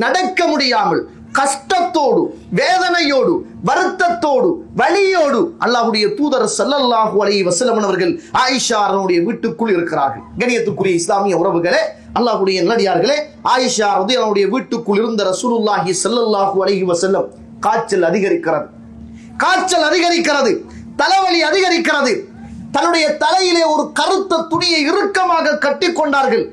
நடக்க முடியாமல் கஷ்டத்தோடு வேதனையோடு வருத்தத்தோடு வலியோடு அல்லாஹ்வுடைய தூதர் ஸல்லல்லாஹு அலைஹி வஸல்லம் அவர்கள் ஆயிஷா அவருடைய வீட்டுக்குள் இருக்கிறார்கள். கண்ணியத்துக்குரிய இஸ்லாமிய உறவுகளே, அல்லாஹ்வுடைய நல்லடியார்களே, ஆயிஷா ரலியல்லாஹு வீட்டுக்குள் இருந்த ரசூலுல்லாஹி ஸல்லல்லாஹு அலைஹி வஸல்லம் காய்ச்சல் அதிகரிக்கிறது, தலைவலி அதிகரிக்கிறது. தன்னுடைய தலையிலே ஒரு கருத்த துணியை இறுக்கமாக கட்டிக்கொண்டார்கள்.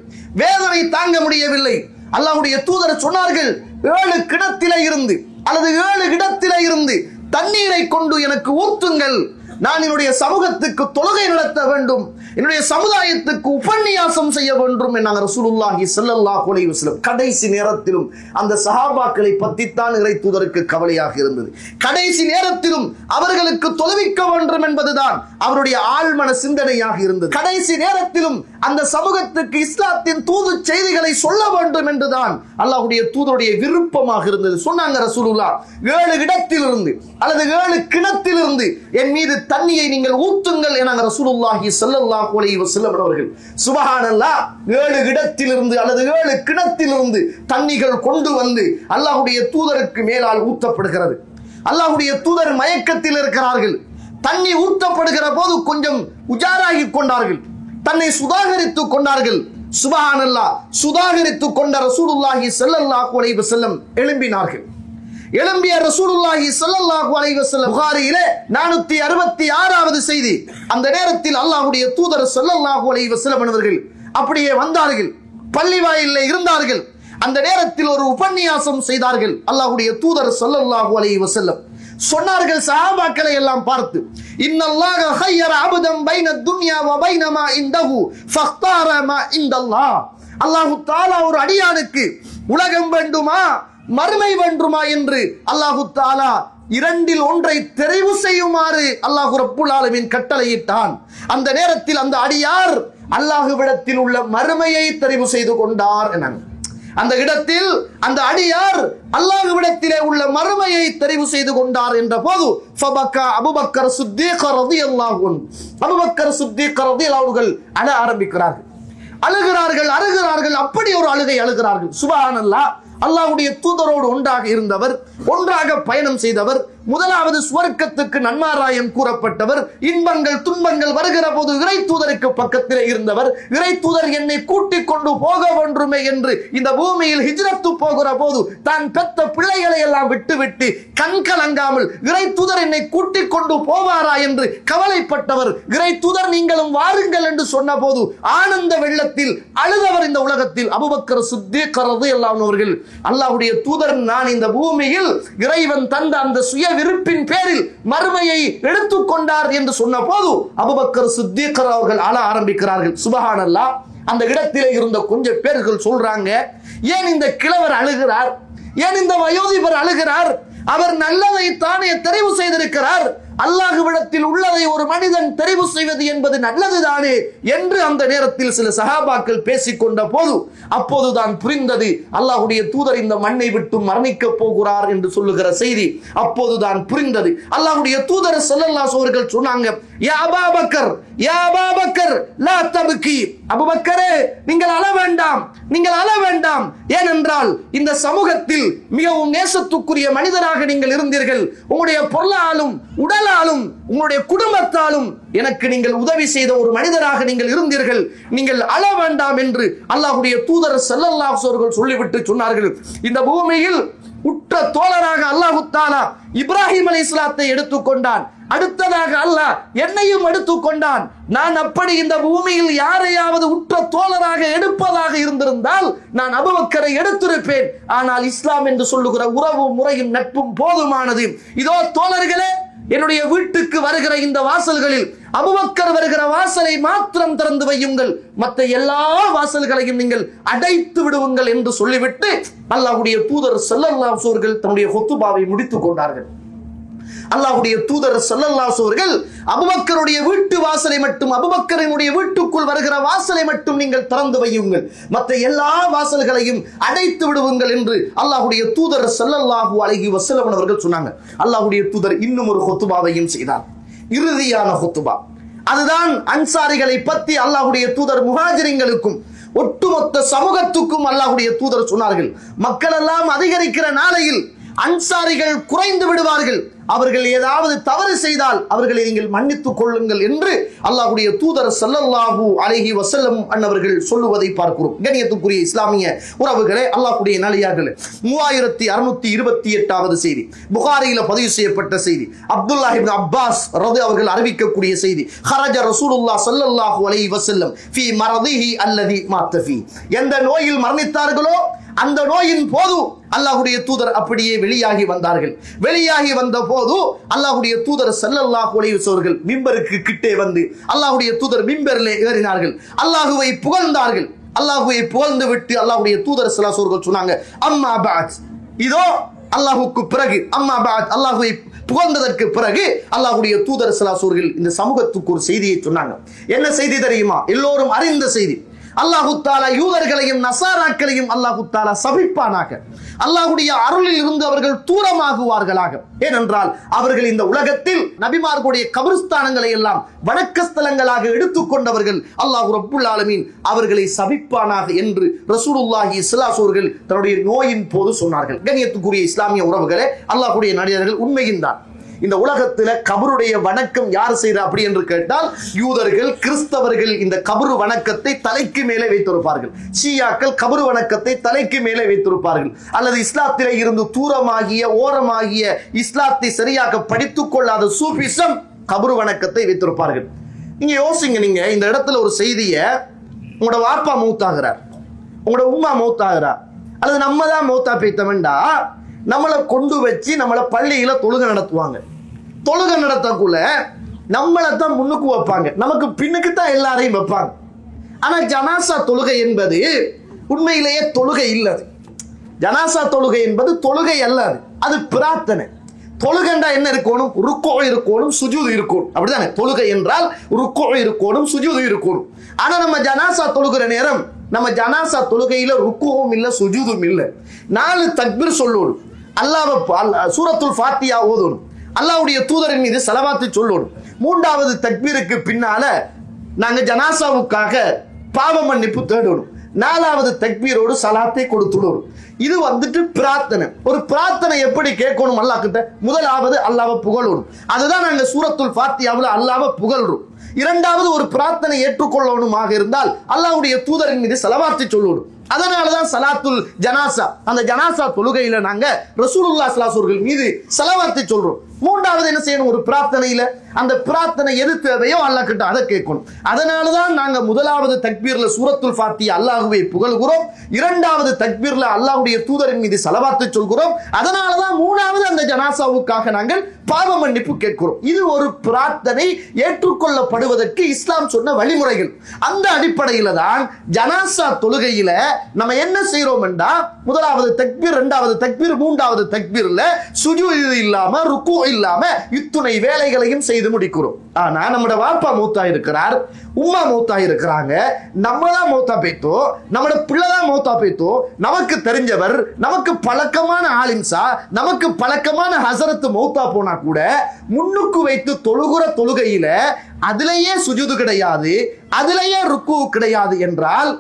வேதனை தாங்க முடியவில்லை. அல்லாஹ்வுடைய தூதர் சொன்னார்கள், 7 கிணத்திலே இருந்து அல்லது 7 இடத்திலே இருந்து தண்ணீரை கொண்டு எனக்கு ஊத்துங்கள். நான் என்னுடைய சமூகத்துக்கு தொழுகை நடத்த வேண்டும், என்னுடைய சமுதாயத்துக்கு உபன்யாசம் செய்ய வேண்டும் என்கிறார் ரசூலுல்லாஹி ஸல்லல்லாஹு அலைஹி வஸல்லம். கடைசி நேரத்திலும் அந்த சஹாபாக்களை பற்றித்தான் இறை தூதருக்கு கவலையாக இருந்தது. கடைசி நேரத்திலும் அவர்களுக்கு தொழுவிக்க வேண்டும் என்பதுதான் அவருடைய ஆழ்மன சிந்தனையாக இருந்தது. கடைசி நேரத்திலும் அந்த சமூகத்துக்கு இஸ்லாத்தின் தூது செய்திகளை சொல்ல வேண்டும் என்றுதான் அல்லாஹ்வுடைய தூதருடைய விருப்பமாக இருந்தது. சொன்னாங்க ரசூலுல்லாஹ், 7 இடத்திலிருந்து அல்லது 7 கிணத்திலிருந்து என் மீது தண்ணியை நீங்கள் ஊத்துங்கள் என ரசூலுல்லாஹி ஸல்லல்லாஹு அலைஹி வஸல்லம் அவர்கள் சுப்ஹானல்லாஹ் 7 இடத்திலிருந்து அல்லது 7 கிணத்திலிருந்து தண்ணிகள் கொண்டு வந்து அல்லாஹ்வுடைய தூதருக்கு மேலால் ஊத்தப்படுகிறது. அல்லாஹ்வுடைய தூதர் மயக்கத்தில் இருக்கிறார்கள். தண்ணி ஊத்தப்படுகிற போது கொஞ்சம் உஜாராகி கொண்டார்கள், தன்னை சுதாகரித்துக் கொண்டார்கள். சுப்ஹானல்லாஹ் சுதாகரித்துக் கொண்ட ரசூலுல்லாஹி ஸல்லல்லாஹு அலைஹி வஸல்லம் எழும்பினார்கள். எழும்பிய ரசூலுல்லாஹி ஸல்லல்லாஹு அலைஹி வஸல்லம் புகாரியிலே 466வது செய்தி. அந்த நேரத்தில் அல்லாஹ்வுடைய தூதர் ஸல்லல்லாஹு அலைஹி வஸல்லம் அவர்கள் அப்படியே வந்தார்கள், பள்ளி வாயிலே இருந்தார்கள். அந்த நேரத்தில் ஒரு உபன்யாசம் செய்தார்கள். அல்லாஹ்வுடைய தூதர் ஸல்லல்லாஹு அலைஹி வஸல்லம் சொன்னார்கள் சஹாபாக்களை எல்லாம் பார்த்து, இன்னல்லாஹ ஹய்யர அப்தன் பைன துன்யா வ பைன மா இன்தஹு ஃபக்தார மா இன்தல்லாஹ். அல்லாஹ் தஆலா ஒரு அடியானுக்கு உலகம் வேண்டுமா மறுமை வேண்டுமா என்று அல்லாஹ் தஆலா 2இல் ஒன்றை தெரிவு செய்யுமாறு அல்லாஹ் ரப்புல் ஆலமீன் கட்டளையிட்டான். அந்த நேரத்தில் அந்த அடியார் அல்லாஹ்விடத்தில் உள்ள மறுமையை தெரிவு செய்து கொண்டார் என்னாங்க. அந்த இடத்தில் அந்த அடியார் அல்லாஹ்விடத்திலே உள்ள மறுமையை தெரிவு செய்து கொண்டார் என்ற போது ஃபபக்கா அபூபக்கர் சித்தீக் ரலியல்லாஹு அன்ஹு, அபூபக்கர் சித்தீக் ரலியல்லாஹு அன்ஹு அழ ஆரம்பிக்கிறார்கள். அழுகிறார்கள். அப்படி ஒரு அழுகை அழுகிறார்கள். சுப்ஹானல்லாஹ். அல்லாஹ்வுடைய தூதரோடு ஒன்றாக இருந்தவர், ஒன்றாக பயணம் செய்தவர், முதலாவது சுவர்க்கத்துக்கு நன்மாராயம் கூறப்பட்டவர், இன்பங்கள் துன்பங்கள் வருகிற போது இறை தூதருக்கு பக்கத்திலே இருந்தவர், இறை தூதர் என்னை கூட்டிக் கொண்டு போக வேண்டுமே என்று இந்த பூமியில் ஹிஜ்ரத்து போகிற போது தான் பெற்ற பிள்ளைகளை எல்லாம் விட்டுவிட்டு கண் கலங்காமல் இறை தூதர் என்னை கூட்டிக் கொண்டு போவாரா என்று கவலைப்பட்டவர். இறை தூதர் நீங்களும் வாருங்கள் என்று சொன்ன போது ஆனந்த வெள்ளத்தில் அழுதவர் இந்த உலகத்தில் அபூபக்கர் சித்தீக் ரலியல்லாஹு அன்ஹு அவர்கள். அல்லாஹ்வுடைய தூதர் நான் இந்த பூமியில் இறைவன் தந்த அந்த சுய விருப்பின் பேரில் மறுமையை எடுத்துக்கொண்டார் என்று சொன்ன போது அபூபக்கர் சித்தீக் அவர்கள் அழ ஆரம்பிக்கிறார்கள். சுப்ஹானல்லாஹ். அந்த இடத்திலே இருந்த கொஞ்சம் பேர்கள் சொல்றாங்க, ஏன் இந்த கிழவர் அழுகிறார், ஏன் இந்த வயோதிபர் அழுகிறார், அவர் நல்லதை தானே தெரிவு செய்திருக்கிறார், அல்லாஹ்விடத்தில் உள்ளதை ஒரு மனிதன் தெரிவு செய்வது என்பது நல்லதுதானே என்று அந்த நேரத்தில் சில சஹாபாக்கள் பேசிக்கொண்ட போது அப்போதுதான் புரிந்தது அல்லாஹ்வுடைய தூதர் இந்த மண்ணை விட்டு மரணிக்க போகிறார் என்று சொல்லுகிற செய்தி. அப்போதுதான் புரிந்தது. அல்லாஹ்வுடைய தூதர் ஸல்லல்லாஹு அலைஹி அவர்கள் சொன்னாங்க, யா அபூபக்கர், யா அபூபக்கர் லா தப்கி, அபூபக்கரே நீங்கள் அழ வேண்டாம், ஏனென்றால் இந்த சமூகத்தில் மிகவும் நேசத்துக்குரிய மனிதராக நீங்கள் இருந்தீர்கள். உங்களுடைய பொருளாலும் உடலாலும் உங்களுடைய குடும்பத்தாலும் எனக்கு நீங்கள் உதவி செய்த ஒரு மனிதராக நீங்கள் இருந்தீர்கள், நீங்கள் அழ வேண்டாம் என்று அல்லாஹ்வுடைய தூதர் ஸல்லல்லாஹு அலைஹி அவர்கள் சொல்லிவிட்டு சொன்னார்கள். இந்த பூமியில் உற்ற தோழராக அல்லாஹ் தஆலா இப்ராஹிம் அலைஹிஸ்ஸலாத்தை எடுத்துக்கொண்டான், அடுத்ததாக அல்லாஹ் என்னையும் எடுத்துக்கொண்டான். நான் அப்படி இந்த பூமியில் யாரையாவது உற்ற தோழராக எடுப்பதாக இருந்திருந்தால் நான் அபூபக்கரை எடுத்திருப்பேன். ஆனால் இஸ்லாம் என்று சொல்லுகிற உறவு முறையும் நட்பும் போதுமானது. இதோ தோழர்களே, என்னுடைய வீட்டுக்கு வருகிற இந்த வாசல்களில் அபூபக்கர் வருகிற வாசலை மாத்திரம் திறந்து வையுங்கள், மற்ற எல்லா வாசல்களையும் நீங்கள் அடைத்து விடுவுங்கள் என்று சொல்லிவிட்டு அல்லாஹ்வுடைய தூதர் ஸல்லல்லாஹு அலைஹி வஸல்லம் தன்னுடைய ஹுத்பாவை முடித்துக் கொண்டார்கள். அல்லாஹ்வுடைய தூதர் ஸல்லல்லாஹு அலைஹி வஸல்லம் அபூபக்கருடைய வீட்டு வாசலை மட்டும், அபூபக்கரினுடைய வீட்டுக்குள் வருகிற வாசலை மட்டும் நீங்கள் திறந்து வையுங்கள், மற்ற எல்லா வாசல்களையும் அடைத்து விடுவுங்கள் என்று அல்லாஹ்வுடைய தூதர் ஸல்லல்லாஹு அலைஹி வஸல்லம் அவர்கள் சொன்னாங்க. அல்லாஹ்வுடைய தூதர் இன்னும் ஒரு ஹுத்பாவையும் செய்தார், இறுதியான ஹுத்பா. அதுதான் அன்சாரிகளை பற்றி அல்லாஹ்வுடைய தூதர் முஹாஜிரின்களுக்கும் ஒட்டுமொத்த சமூகத்துக்கும் அல்லாஹ்வுடைய தூதர் சொன்னார்கள். மக்கள் எல்லாம் அதிகரிக்கிற நாளையில் அன்சாரிகள் குறைந்து விடுவார்கள், அவர்கள் ஏதாவது தவறு செய்தால் அவர்களை நீங்கள் மன்னித்துக் கொள்ளுங்கள் என்று அல்லாஹ்வுடைய தூதர் ஸல்லல்லாஹு அலைஹி வஸல்லம் அன்னவர்கள் சொல்லுவதை பார்க்கிறோம். கண்ணியத்துக்குரிய இஸ்லாமிய உறவுகளே, அல்லாஹ்வுடைய நல்லடியார்களே, 3628வது செய்தி, புகாரியில பதிவு செய்யப்பட்ட செய்தி, அப்துல்லாஹ் இப்னு அப்பாஸ் ரலியல்லாஹு அவர்கள் அறிவிக்கக்கூடிய செய்தி. ஹரஜ ரசூலுல்லாஹ் ஸல்லல்லாஹு அலைஹி வஸல்லம் ஃபீ மரதிஹி அல்லதி மாத்த ஃபீ, எந்த நோயில் மரணித்தார்களோ அந்த நோயின் போது அல்லாஹ்வுடைய தூதர் அப்படியே வெளியாகி வந்தார்கள். வெளியாகி வந்த போது அல்லாஹ்வுடைய தூதர் ஸல்லல்லாஹு அலைஹி வஸல்லம் மிம்பருக்கு கிட்டே வந்து அல்லாஹ்வுடைய தூதர் மிம்பரிலே ஏறினார்கள், அல்லாஹ்வை புகழ்ந்தார்கள். அல்லாஹ்வை புகழ்ந்து விட்டு அல்லாஹ்வுடைய தூதர் ஸல்லல்லாஹு அலைஹி வஸல்லம் சொன்னாங்க, அம்மா பஅத், இதோ அல்லாஹ்வுக்கு பிறகு, அம்மா பஅத், அல்லாஹ்வை புகழ்ந்ததற்கு பிறகு அல்லாஹ்வுடைய தூதர் ஸல்லல்லாஹு அலைஹி வஸல்லம் இந்த சமூகத்துக்கு ஒரு செய்தியை சொன்னாங்க. என்ன செய்தி தெரியுமா? எல்லோரும் அறிந்த செய்தி. அல்லாஹு தஆலா யூதர்களையும் நசாராக்களையும் அல்லாஹு தஆலா சபிப்பானாக, அல்லாஹ்வுடைய அருளில் இருந்து அவர்கள் தூரமாகுவார்களாக. ஏனென்றால் அவர்கள் இந்த உலகத்தில் நபிமார்களுடைய கபிரிஸ்தானங்களை எல்லாம் வணக்க ஸ்தலங்களாக எடுத்துக்கொண்டவர்கள். அல்லாஹ் ரப்புல் ஆலமீன் அவர்களை சபிப்பானாக என்று ரசூலுல்லாஹி ஸல்லல்லாஹு அலைஹி வஸல்லம் தன்னுடைய நோயின் போது சொன்னார்கள். கண்ணியத்துக்குரிய இஸ்லாமிய உறவுகளே, அல்லாஹ்வுடைய நல்லடியார்கள், உண்மையின்தான் இந்த உலகத்துல கபருடைய வணக்கம் யார் செய்யற அப்படி என்று கேட்டால் யூதர்கள், கிறிஸ்தவர்கள் இந்த கபரு வணக்கத்தை தலைக்கு மேலே வைத்திருப்பார்கள். ஷியாக்கள் கபரு வணக்கத்தை தலைக்கு மேலே வைத்திருப்பார்கள். அல்லது இஸ்லாத்திலே இருந்து தூரமாகிய ஓரமாகிய இஸ்லாத்தை சரியாக படித்துக் கொள்ளாத சூஃபிசம் கபரு வணக்கத்தை வைத்திருப்பார்கள். நீங்க யோசிங்க, நீங்க இந்த இடத்துல ஒரு செய்திய, உங்களோட வாப்பா மௌத்தாகிறார், உங்களோட உம்மா மௌத்தாகிறார், அல்லது நம்ம தான் மௌத்தா பேத்தமெண்டா நம்மளை கொண்டு வச்சு நம்மளை பள்ளியில தொழுகை நடத்துவாங்க. தொழுகை நடத்தக்குள்ள நம்மளை தான் முன்னுக்கு வைப்பாங்க, நமக்கு பின்னுக்கு தான் எல்லாரையும் வைப்பாங்க. ஆனா ஜனாசா தொழுகை என்பது உண்மையிலேயே தொழுகை இல்லது. ஜனாசா தொழுகை என்பது தொழுகை அல்லது, அது பிரார்த்தனை. தொழுகண்டா என்ன இருக்கணும்? ருக்கோ இருக்கணும், சுஜூது இருக்கணும், அப்படிதானே? தொழுகை என்றால் ருக்கோ இருக்கணும், சுஜூது இருக்கணும். ஆனா நம்ம ஜனாசா தொழுகிற நேரம், நம்ம ஜனாசா தொழுகையில ருக்குவும் இல்ல, சுஜூதும் இல்ல. 4 தக்பீர் சொல்லணும், அல்லாஹ் சூரத்துல் ஃபாத்திஹா ஓதணும், அல்லாஹ்வுடைய தூதரின் மீது ஸலவாத்து சொல்லணும். 3வது தக்பீருக்கு பின்னால நாங்க ஜனாசாவுக்காக பாவ மன்னிப்பு தேடணும். 4வது தக்பீரோடு சலாத்தை கொடுத்துடணும். இது வந்துட்டு பிரார்த்தனை. ஒரு பிரார்த்தனை எப்படி கேட்கணும் அல்லாஹ் கிட்ட? முதலாவது அல்லாஹ்வை புகழணும். அதுதான் நாங்க சூரத்துல் ஃபாத்திஹாவுல அல்லாஹ்வை புகழ்றோம். 2வது ஒரு பிரார்த்தனை ஏற்றுக்கொள்ளணுமாக இருந்தால் அல்லாஹ்வுடைய தூதரின் மீது ஸலவாத்து சொல்லணும். அதனாலதான் சலாத்துல் ஜனாசா, அந்த ஜனாசா தொழுகையில நாங்க ரசூலுல்லாஹி ஸல்லல்லாஹு அலைஹி வஸல்லம் மீது ஸலவாத்தை சொல்றோம். 3வது என்ன செய்யணும்? ஒரு பிரார்த்தனையில அந்த பிரார்த்தனை எது தேவையோ அல்லாஹ் கிட்ட அதை கேட்கணும். அதனாலதான் நாங்க 1வது தக்பீர்ல சூரத்துல் ஃபாத்திஹா அல்லாஹ்வை புகழ்கிறோம், 2வது தக்பீர்ல அல்லாஹ்வுடைய தூதரின் மீது ஸலவாத்தை சொல்கிறோம். அதனாலதான் 3வது அந்த ஜனாசாவுக்காக நாங்கள் பாவ மன்னிப்பு கேட்கிறோம். இது ஒரு பிரார்த்தனை ஏற்றுக்கொள்ளப்படுவதற்கு இஸ்லாம் சொன்ன வழிமுறைகள். அந்த அடிப்படையில தான் ஜனாசா தொழுகையில நம்ம என்ன செய்யறோம் என்றா, 1வது தக்பீர், 2வது தக்பீர், 3வது தக்பீர்ல சுஜூது இல்லாம, ருக்கு இல்லாம இத்துணை வேலைகளையும் செய்து முடிக்கிறோம். ஆனா நம்மட வாப்பா மௌத்தா இருக்கிறார், உம்மா மௌத்தா இருக்கிறாங்க, நம்ம தான் மௌத்தா போய்த்தோம், நம்மட பிள்ளை தான் மௌத்தா போய்த்தோம், நமக்கு தெரிஞ்சவர், நமக்கு பழக்கமான ஆலிம்சா, நமக்கு பழக்கமான ஹசரத்து மௌத்தா போனா கூட முன்னுக்கு வைத்து தொழுகிற தொழுகையில அதுலயே சுஜூது கிடையாது, அதுலயே ருக்கு கிடையாது என்றால்,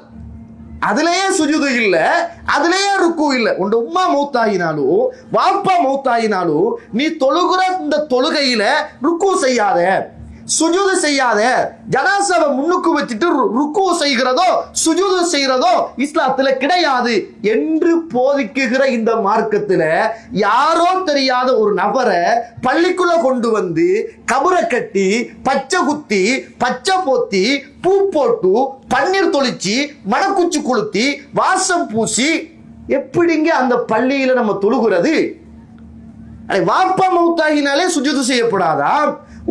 அதுலயே சுஜூது இல்ல, அதுலயே ருக்கு இல்ல. உண்ட உம்மா மௌத்தாயினாலும் வாப்பா மௌத்தாயினாலும் நீ தொழுகிற இந்த தொழுகையில ருக்கு செய்யாத, சுஜூது செய்யாத. ஜனாசாவை முன்னுக்கு வச்சுட்டு ருக்கு செய்கிறதோ சுஜூது செய்கிறதோ இஸ்லாத்துல கிடையாது என்று போதிக்குகிற இந்த மார்க்கத்துல யாரோ தெரியாத ஒரு நபரை பள்ளிக்குள்ள கொண்டு வந்து கபரை கட்டி பச்சை குத்தி பச்சை போத்தி பூ போட்டு பன்னீர் தொளிச்சு மணக்குச்சி கொளுத்தி வாசம் பூசி எப்படிங்க அந்த பள்ளியில நம்ம தொழுகிறது? வாப்பா மௌத்தாகினாலே சுஜூது செய்யப்படாதா,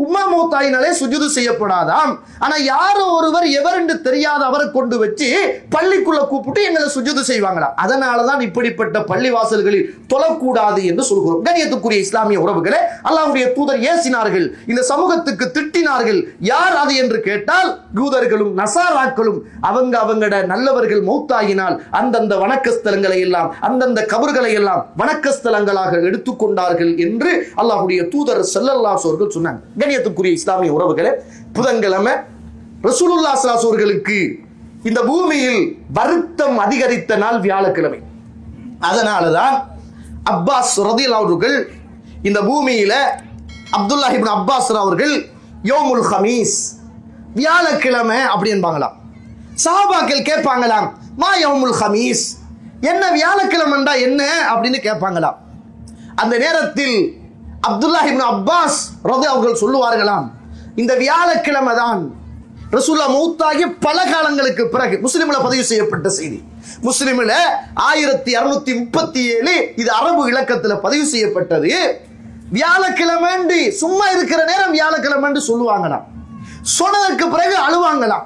உம்மா மௌத்தாயினாலே சுஜூது செய்யப்படாதாம். ஆனா யாரோ ஒருவர் எவர் என்று தெரியாத அவரை கொண்டு வச்சு பள்ளிக்குள்ள கூப்பிட்டு எங்களை சுஜூது செய்வாங்களா? அதனாலதான் இப்படிப்பட்ட பள்ளிவாசல்களில் தொழக்கூடாது என்று சொல்கிறோம். கண்ணியத்துக்குரிய இஸ்லாமிய உறவுகளே, அல்லாஹ்வுடைய தூதர் ஏசினார்கள், இந்த சமூகத்துக்கு திட்டினார்கள். யார் அது என்று கேட்டால் யூதர்களும் நசாராக்களும். அவங்களோட நல்லவர்கள் மௌத்தாகினால் அந்தந்த வணக்கஸ்தலங்களை எல்லாம் அந்தந்த கபர்களை எல்லாம் வணக்கஸ்தலங்களாக எடுத்துக்கொண்டார்கள் என்று அல்லாஹ்வுடைய தூதர் ஸல்லல்லாஹு அலைஹி வஸல்லம் சொன்னாங்க. கண்ணியத்துக்குரிய இஸ்லாமிய உறவுகளே, புதன்கிழமை ரசூலுல்லாஹி ஸல்லல்லாஹு அலைஹி வஸல்லுக்கு இந்த பூமியில் வருத்தம் அதிகரித்த நாள் வியாழக்கிழமை. அதனாலதான் அப்பாஸ் ரலியல்லாஹு அவர்கள் இந்த பூமியில அப்துல்லாஹ் இப்னு அப்பாஸ் அவர்கள் யோமுல் ஹமீஸ், வியாழக்கிழமை அப்படி என்பாங்களாம். சஹாபாக்கள் கேட்பாங்களாம், மா யௌமுல் ஹமீஸ், என்ன வியாழக்கிழமைண்டா என்ன அப்படின்னு கேட்பாங்களாம். அந்த நேரத்தில் அப்துல்லாஹ் இப்னு அப்பாஸ் ரலியல்லாஹு அவர்கள் சொல்லுவார்களாம், இந்த வியாழக்கிழமை தான் ரசூலுல்லாஹ் மௌத்தாகி பல காலங்களுக்கு பிறகு முஸ்லிம்ல பதிவு செய்யப்பட்ட செய்தி. முஸ்லிம்ல 1637 இது அரபு இலக்கத்தில் பதிவு செய்யப்பட்டது. வியாழக்கிழமை சும்மா இருக்கிற நேரம் வியாழக்கிழமை சொல்லுவாங்களாம். சொன்னதற்கு பிறகு அழுவாங்களாம்.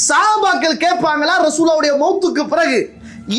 சஹாபாக்கள் கேட்பாங்களா, ரசூலுல்லாஹ்வுடைய மௌத்துக்கு பிறகு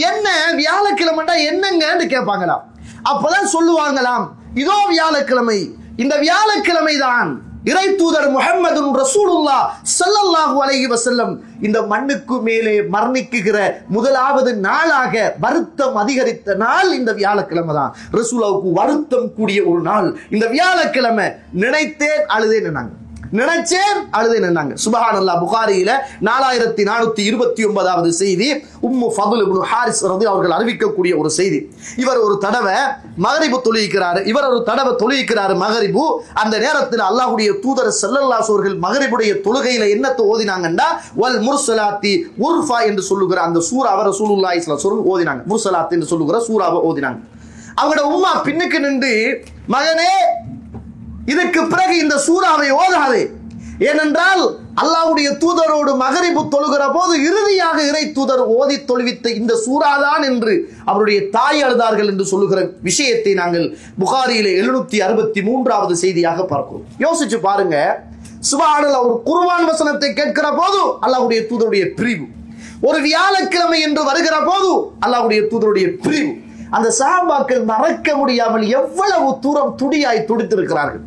என்ன வியாழக்கிழமைண்டா என்னங்கன்னு கேட்பாங்களாம். அப்பதான் சொல்லுவாங்களாம், இதோ வியாழக்கிழமை, இந்த வியாழக்கிழமை தான் இறை தூதர் முஹம்மது ரசூலுல்லாஹ் ஸல்லல்லாஹு அலைஹி வஸல்லம் இந்த மண்ணுக்கு மேலே மரணிக்குகிற முதலாவது நாளாக வருத்தம் அதிகரித்த நாள் இந்த வியாழக்கிழமை தான். ரசூலுல்லாஹ்வுக்கு வருத்தம் கூடிய ஒரு நாள் இந்த வியாழக்கிழமை. நினைத்தேன் அழுதேன் என்னாங்க, நினைச்சேன் அழுதேன் என்னாங்க. சுப்ஹானல்லாஹ். புகாரியில 4429வது செய்தி, உம்மு ஃபதுல் இப்னு ஹாரிஸ் ரலியல்லாஹு அவர்கள் அறிவிக்கக்கூடிய ஒரு செய்தி. இவர் ஒரு தடவை மகரிபு தொழுகிறாரு, மகரிபு. அந்த நேரத்தில் அல்லாஹ்வுடைய தூதர் ஸல்லல்லாஹு அலைஹி வஸல்லம் மகரிபுடைய தொழுகையில என்னத்தை ஓதினாங்கன்னா, வல் முர்சலாத்தி உர்ஃபா என்று சொல்லுகிற அந்த சூராவை ரசூலுல்லாஹி ஸல்லல்லாஹு அலைஹி வஸல்லம் ஓதினாங்க. முர்சலாத் என்று சொல்லுகிற சூராவை ஓதினாங்க. அவங்களோட உம்மா பின்னுக்கு நின்று, மகனே இதற்கு பிறகு இந்த சூறாவை ஓதாதே, ஏனென்றால் அல்லாஹ்வுடைய தூதரோடு மகரிபு தொழுகிற போது இறுதியாக இறை தூதர் ஓதி தொழுவித்த இந்த சூறாதான் என்று அவருடைய தாய் அழுதார்கள் என்று சொல்லுகிற விஷயத்தை நாங்கள் புகாரியிலே 763வது செய்தியாக பார்க்கிறோம். யோசிச்சு பாருங்க, சுப்ஹானல்லாஹ். ஒரு குர்ஆன் வசனத்தை கேட்கிற போது அல்லாஹ்வுடைய தூதருடைய பிரிவு, ஒரு வியாழக்கிழமை என்று வருகிற போது அல்லாஹ்வுடைய தூதருடைய பிரிவு. அந்த சஹாபாக்கள் மறக்க முடியாமல் எவ்வளவு தூரம் துடியாய் துடித்திருக்கிறார்கள்,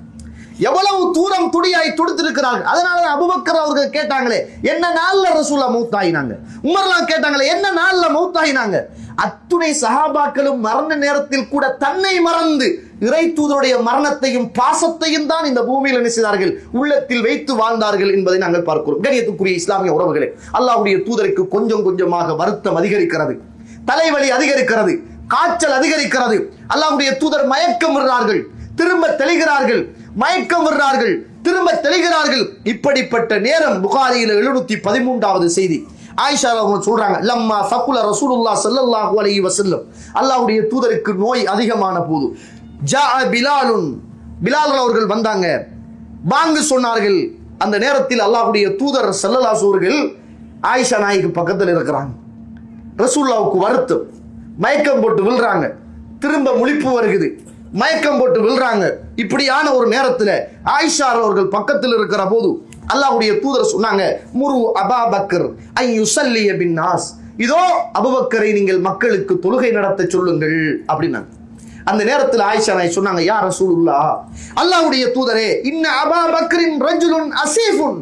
எவ்வளவு தூரம் துடியாய் துடித்திருக்கிறார்கள். அதனால அபூபக்கர் அவர்கள் கேட்டாங்களே, என்ன நாள்ல ரசூலுல்லாஹ் மௌத்தாயினாங்க? உமர்லாம் கேட்டாங்களே, என்ன நாள்ல மௌத்தாயினாங்க? அத்துணை சஹாபாக்களும் மரண நேரத்தில் கூட தன்னை மறந்து இறை தூதருடைய மரணத்தையும் பாசத்தையும் தான் இந்த பூமியில் நினைச்சார்கள், உள்ளத்தில் வைத்து வாழ்ந்தார்கள் என்பதை நாங்கள் பார்க்கிறோம். கண்ணியத்துக்குரிய இஸ்லாமிய உறவுகளே, அல்லாஹ்வுடைய தூதருக்கு கொஞ்சம் கொஞ்சமாக வருத்தம் அதிகரிக்கிறது, தலைவலி அதிகரிக்கிறது, காய்ச்சல் அதிகரிக்கிறது. அல்லாஹ்வுடைய தூதர் மயக்கம் விடுறார்கள், திரும்ப தெளிகிறார்கள், மயக்கம் விடுறார்கள், திரும்ப தெளிகிறார்கள். இப்படிப்பட்ட நேரம் புகாரியில் 713வது செய்தி. ஆயிஷா அவங்க சொல்றாங்க, லம்மா ஃபகுல ரசூலுல்லாஹ் ஸல்லல்லாஹு அலைஹி வஸல்லம், அல்லாஹ்வுடைய தூதருக்கு நோய் அதிகமான போது, ஜா பிலாலுன், பிலால் அவர்கள் வந்தாங்க, பாங்கு சொன்னார்கள். அந்த நேரத்தில் அல்லாஹ்வுடைய தூதர் ஸல்லல்லாஹு அலைஹி அவர்கள் ஆயிஷா நாய்க்கு பக்கத்தில் இருக்கிறாங்க. ரசூலுல்லாஹ்வுக்கு வருத்தம், மயக்கம் போட்டு விழுறாங்க, திரும்ப முழிப்பு வருகிறது, மயக்கம் போட்டு விழுறாங்க. இப்படியான ஒரு நேரத்தில் ஆயிஷா அவர்கள் பக்கத்தில் இருக்கிற போது அல்லாஹ்வுடைய தூதர் சொன்னாங்க, முரு அபூபக்கர் ஐ யுஸல்லி பின்னாஸ், இதோ அபூபக்கரை நீங்கள் மக்களுக்கு தொழுகை நடத்த சொல்லுங்கள் அப்படின்னாங்க. அந்த நேரத்தில் ஆயிஷா நாய் சொன்னாங்க, யா ரசூலுல்லாஹ், அல்லாஹ்வுடைய தூதரே, இன்ன அபூபக்கரின் ரஜுலுன் அஸீஃபுன்,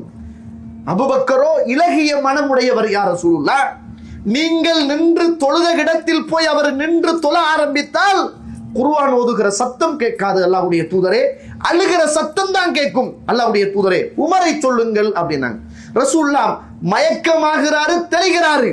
அபூபக்கரோ இலகிய மனமுடையவர் யா ரசூலுல்லாஹ், நீங்கள் நின்று தொழுத இடத்தில் போய் அவர் நின்று தொழ ஆரம்பித்தால் குர்ஆன் ஓதுகிற சத்தம் கேட்காது அல்லாஹ்வுடைய தூதரே, அழுகிற சத்தம் தான் கேட்கும் அல்லாஹ்வுடைய தூதரே, உமரை சொல்லுங்கள் அப்படின்னாங்க. ரசூலுல்லாஹ் மயக்கமாகிறாரு, தெளிகிறாரு.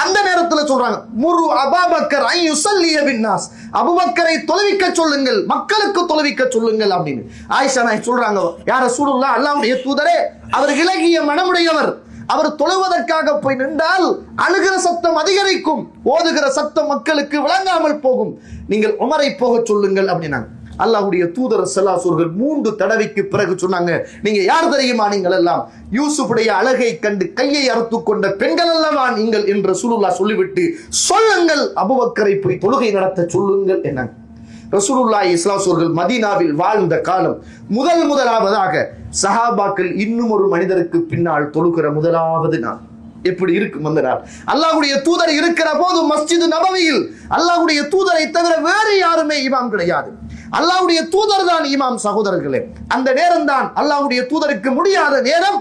அந்த நேரத்தில் சொல்றாங்க, முரு அபூபக்கர் ஐ யுஸல்லி பின்னாஸ், அபூபக்கரை தொழுவிக்க சொல்லுங்கள், மக்களுக்கு தொழுவிக்க சொல்லுங்கள் அப்படின்னு ஆயிஷா நாய் சொல்றாங்க, யா ரசூலுல்லாஹ், அல்லாஹ்வுடைய தூதரே, அவர் இலகிய மனமுடையவர், அவர் தொழுவதற்காக போய் நின்றால் அழுகிற சத்தம் அதிகரிக்கும், ஓதுகிற சத்தம் மக்களுக்கு விளங்காமல் போகும், நீங்கள் உமரை போக சொல்லுங்கள் அப்படின்னாங்க. அல்லாஹ்வுடைய தூதர் ஸல்லல்லாஹு அலைஹி வஸல்லம் 3 தடவைக்கு பிறகு சொன்னாங்க, நீங்க யார் தெரியுமா? நீங்கள் எல்லாம் யூசுஃபுடைய அழகை கண்டு கையை அறுத்து கொண்ட பெண்கள் அல்லவா நீங்கள் என்று ரசூலுல்லாஹ் சொல்லிவிட்டு, சொல்லுங்கள் அபூபக்கரை போய் தொழுகை நடத்த சொல்லுங்கள் என்னாங்க. ரசூலுல்லாஹி ஸல்லல்லாஹு அலைஹி வஸல்லம் மதீனாவில் வாழ்ந்த காலம் முதலாவதாக சஹாபாக்கள் இன்னும் ஒரு மனிதருக்கு பின்னால் தொழுகிற முதலாவது நாள். எப்படி இருக்கும் அந்த நாள்? அல்லாஹ்வுடைய தூதர் இருக்கிற போது மஸ்ஜித் நபவியில் அல்லாஹ்வுடைய தூதரை தவிர வேறு யாருமே இமாம் கிடையாது. அல்லாஹ்வுடைய தூதர் தான் இமாம். சகோதரர்களே, அந்த நேரம் தான் அல்லாஹ்வுடைய தூதருக்கு முடியாத நேரம்.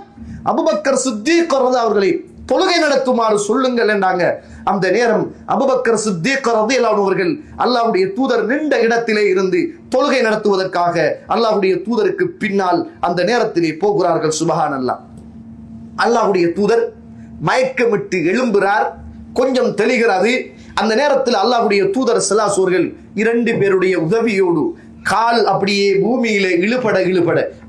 அபூபக்கர் சித்தீக் அவர்களை தொழுகை நடத்துமாறு சொல்லுங்கள் என்றாங்க. அந்த நேரம் அபூபக்கர் சித்தீக் ரலியல்லாஹு அன்ஹு அவர்கள் அல்லாஹ்வுடைய தூதர் நின்ற இடத்திலே இருந்து தொழுகை நடத்துவதற்காக அல்லாஹ்வுடைய தூதருக்கு பின்னால் அந்த நேரத்திலே போகிறார்கள். சுப்ஹானல்லாஹ். அல்லாஹ்வுடைய தூதர் மயக்கமிட்டு எழும்புகிறார். கொஞ்சம் தெளிகிறது. அந்த நேரத்தில் அல்லாஹ்வுடைய தூதர் ஸல்லல்லாஹு அலைஹி வஸல்லம் இரண்டு பேருடைய உதவியோடு கால் அப்படியே பூமியிலே இழுபட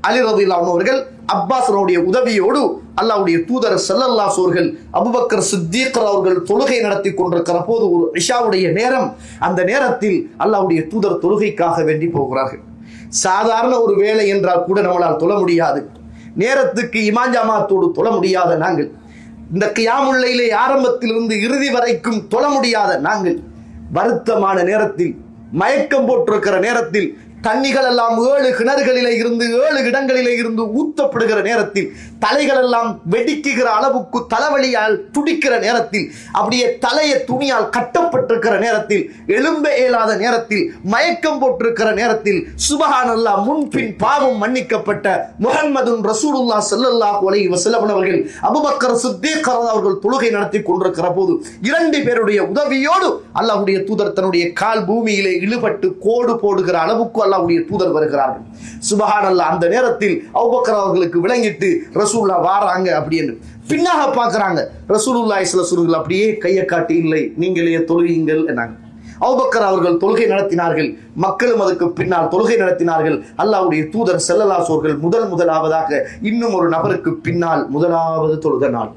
அலி ரலியல்லாஹு அன்ஹு அவர்கள் அப்பாஸனுடைய உதவியோடு அல்லாஹ்வுடைய தூதர் ஸல்லல்லாஹு அலைஹி வஸல்லம் அபூபக்கர் சித்தீக் அவர்கள் தொழுகை நடத்தி கொண்டிருக்கிற போது ஒரு இஷாவுடைய நேரம். அந்த நேரத்தில் அல்லாஹ்வுடைய தூதர் தொழுகைக்காக வேண்டி போகிறார்கள். சாதாரண ஒரு வேலை என்றால் கூட நம்மளால் தொழ முடியாது. நேரத்துக்கு இமாம் ஜமாத்தோடு தொழ முடியாத நாங்கள், இந்த கியாமுல் லைலை ஆரம்பத்திலிருந்து இறுதி வரைக்கும் தொழ முடியாத நாங்கள், வருத்தமான நேரத்தில், மயக்கம் போட்டிருக்கிற நேரத்தில், தண்ணிகள் எல்லாம் 7 கிணறுகளிலே இருந்து 7 இடங்களிலே இருந்து ஊத்தப்படுகிற நேரத்தில், தலைகள் எல்லாம் வெடிக்குகிற அளவுக்கு தலைவலியால் துடிக்கிற நேரத்தில், அப்படியே தலையை துணியால் கட்டப்பட்டிருக்கிற நேரத்தில், எழும்ப இயலாத நேரத்தில், மயக்கம் போட்டிருக்கிற நேரத்தில், சுப்ஹானல்லாஹ், முன்பின் பாவம் மன்னிக்கப்பட்ட முஹம்மதுன் ரசூலுல்லாஹ் ஸல்லல்லாஹு அலைஹி வஸல்லம் அவர்கள் அபூபக்கர் சித்தீக் அவர்கள் தொழுகை நடத்தி கொண்டிருக்கிற போது இரண்டு பேருடைய உதவியோடு அல்லாஹ்வுடைய தூதர் தன்னுடைய கால் பூமியிலே இழுபட்டு கோடு போடுகிற அளவுக்கு அல்லாஹ்வுடைய தூதர் வருகிறார்கள். சுப்ஹானல்லாஹ். அந்த நேரத்தில் அபூபக்கர் அவர்களுக்கு விளங்கிட்டு ரசூலுல்லாஹ் வாராங்க அப்படின்னு பின்னாக பார்க்கறாங்க. ரசூலுல்லாஹி ஸல்லல்லாஹு அலைஹி வஸல்லம் அப்படியே கையை காட்டி, இல்லை நீங்களே தொழுவீங்கள் என்றாங்க. அபூபக்கர் அவர்கள் தொழுகை நடத்தினார்கள். மக்களும் அதுக்கு பின்னால் தொழுகை நடத்தினார்கள். அல்லாஹ்வுடைய தூதர் ஸல்லல்லாஹு அலைஹி வஸல்லம் முதலாவதாக இன்னும் ஒரு நபருக்கு பின்னால் முதலாவது தொழுத நாள்.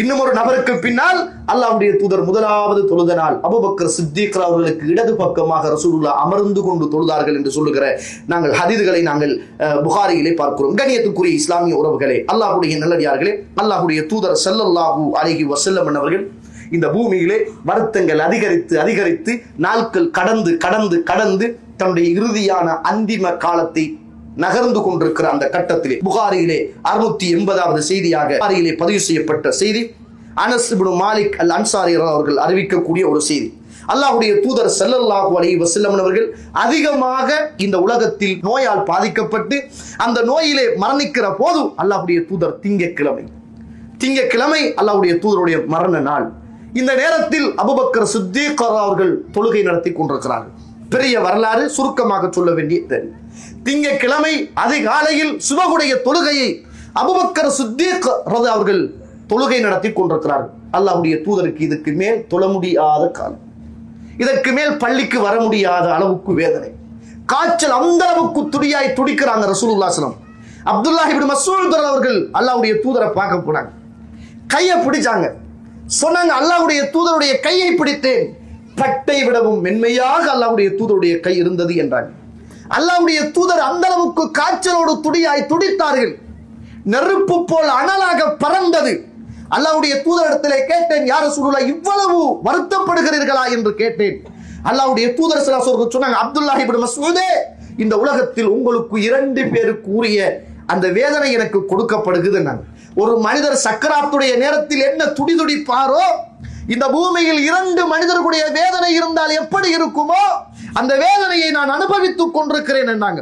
இன்னும் ஒரு நபருக்கு பின்னால் அல்லாஹ்வுடைய தூதர் முதலாவது தொழுத நாள். அபூபக்கர் சித்தீக் அவர்களுக்கு இடது பக்கமாக ரசூலுல்லாஹ் அமர்ந்து கொண்டு தொழுதார்கள் என்று சொல்லுகிற நாங்கள் ஹதீதுகளை நாங்கள் புகாரியிலே பார்க்கிறோம். கண்ணியத்துக்குரிய இஸ்லாமிய உறவுகளே, அல்லாஹ்வுடைய நல்லடியார்களே, அல்லாஹ்வுடைய தூதர் ஸல்லல்லாஹு அலைஹி வஸல்லம் அவர்கள் இந்த பூமியிலே வருத்தங்கள் அதிகரித்து நாட்கள் கடந்து தன்னுடைய இறுதியான அந்திம காலத்தை நகர்ந்து கொண்டிருக்கிற அந்த கட்டத்திலே புகாரியிலே 680வது செய்தியாக புகாரியிலே பதிவு செய்யப்பட்ட செய்தி, அனஸ் இப்னு மாலிக் அல் அன்சாரி அவர்கள் அறிவிக்கக்கூடிய ஒரு செய்தி. அல்லாஹ்வுடைய தூதர் ஸல்லல்லாஹு அலைஹி வஸல்லம் அவர்கள் அதிகமாக இந்த உலகத்தில் நோயால் பாதிக்கப்பட்டு அந்த நோயிலே மரணிக்கிற போது அல்லாஹ்வுடைய தூதர் திங்கட்கிழமை அல்லாஹ்வுடைய தூதருடைய மரண நாள். இந்த நேரத்தில் அபூபக்கர் சித்தீக் அவர்கள் தொழுகை நடத்தி கொண்டிருக்கிறார்கள். பெரிய வரலாறு, சுருக்கமாக சொல்ல வேண்டிய திங்கட்கிழமை அதிகாலையில் சுபகுடைய தொழுகையை அபூபக்கர் சித்தீக் அவர்கள் தொழுகை நடத்தி கொண்டிருக்கிறார்கள். அல்லாஹ்வுடைய தூதருக்கு இதுக்கு மேல் தொழ முடியாத காலம், இதற்கு மேல் பள்ளிக்கு வர முடியாத அளவுக்கு வேதனை, காய்ச்சல், அந்த அளவுக்கு துடியாய் துடிக்கிறாங்க. ரசூலுல்லாஹி ஸல்லல்லாஹு அலைஹி வஸல்லம் அப்துல்லாஹ் இப்னு மஸ்ஊத் அவர்கள் அல்லாஹ்வுடைய தூதரை பார்க்க போனாங்க. கையை பிடிச்சாங்க. சொன்னாங்க, அல்லாஹ்வுடைய தூதருடைய கையை பிடித்தேன், பட்டை விடவும் மென்மையாக அல்லாஹ்வுடைய தூதருடைய கை இருந்தது என்றாங்க. அல்லாஹ்வுடைய தூதர் அந்த அளவுக்கு காய்ச்சலோடு துடியாய் துடித்தார்கள். நெருப்பு போல் அனலாக பறந்தது. அல்லாஹ்வுடைய தூதரிடத்திலே கேட்டேன், யா ரசூலுல்லாஹ், இவ்வளவு வருத்தப்படுகிறீர்களா என்று கேட்டேன். அல்லாஹ்வுடைய தூதர் ஸல்லல்லாஹு அலைஹி வஸல்லம் சொன்னாங்க, அப்துல்லாஹ் இப்னு மஸ்ஊதே, இந்த உலகத்தில் உங்களுக்கு 2 பேருக்கு உரிய அந்த வேதனை எனக்கு கொடுக்கப்படுகிறது. ஒரு மனிதர் சக்கராத்துடைய நேரத்தில் என்ன துடிதுடிப்பாரோ, இந்த பூமியில் 2 மனிதர்களுடைய வேதனை இருந்தால் எப்படி இருக்குமோ அந்த வேதனையை நான் அனுபவித்துக் கொண்டிருக்கிறேன் என்றாங்க.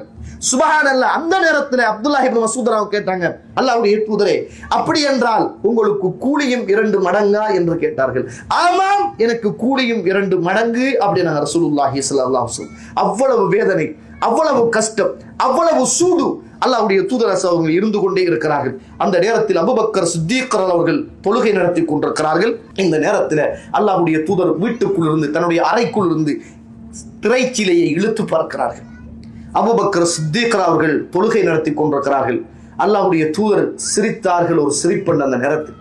சுப்ஹானல்லாஹ். அந்த நேரத்தில் அப்துல்லாஹ் இப்னு மஸ்ஊத் கேட்டாங்க, அல்லாஹ்வுடைய தூதரே, அப்படி என்றால் உங்களுக்கு கூலியும் 2 மடங்கா என்று கேட்டார்கள். ஆமாம், எனக்கு கூலியும் 2 மடங்கு அப்படின்னாங்க ரசூலுல்லாஹி ஸல்லல்லாஹு அலைஹி வஸல்லம். அவ்வளவு வேதனை, அவ்வளவு கஷ்டம், அவ்வளவு சூடு அல்லாஹ்வுடைய தூதர் அவர்கள் இருந்து கொண்டே இருக்கிறார்கள். அந்த நேரத்தில் அபூபக்கர் சித்தீக் அவர்கள் தொழுகை நடத்தி கொண்டிருக்கிறார்கள். இந்த நேரத்தில் அல்லாஹ்வுடைய தூதர் வீட்டுக்குள் இருந்து, தன்னுடைய அறைக்குள் இருந்து திரைச்சீலையை இழுத்து பார்க்கிறார்கள். அபூபக்கர் சித்தீக் அவர்கள் தொழுகை நடத்தி கொண்டிருக்கிறார்கள். அல்லாஹ்வுடைய தூதர் சிரித்தார்கள், ஒரு சிரிப்பன். அந்த நேரத்தில்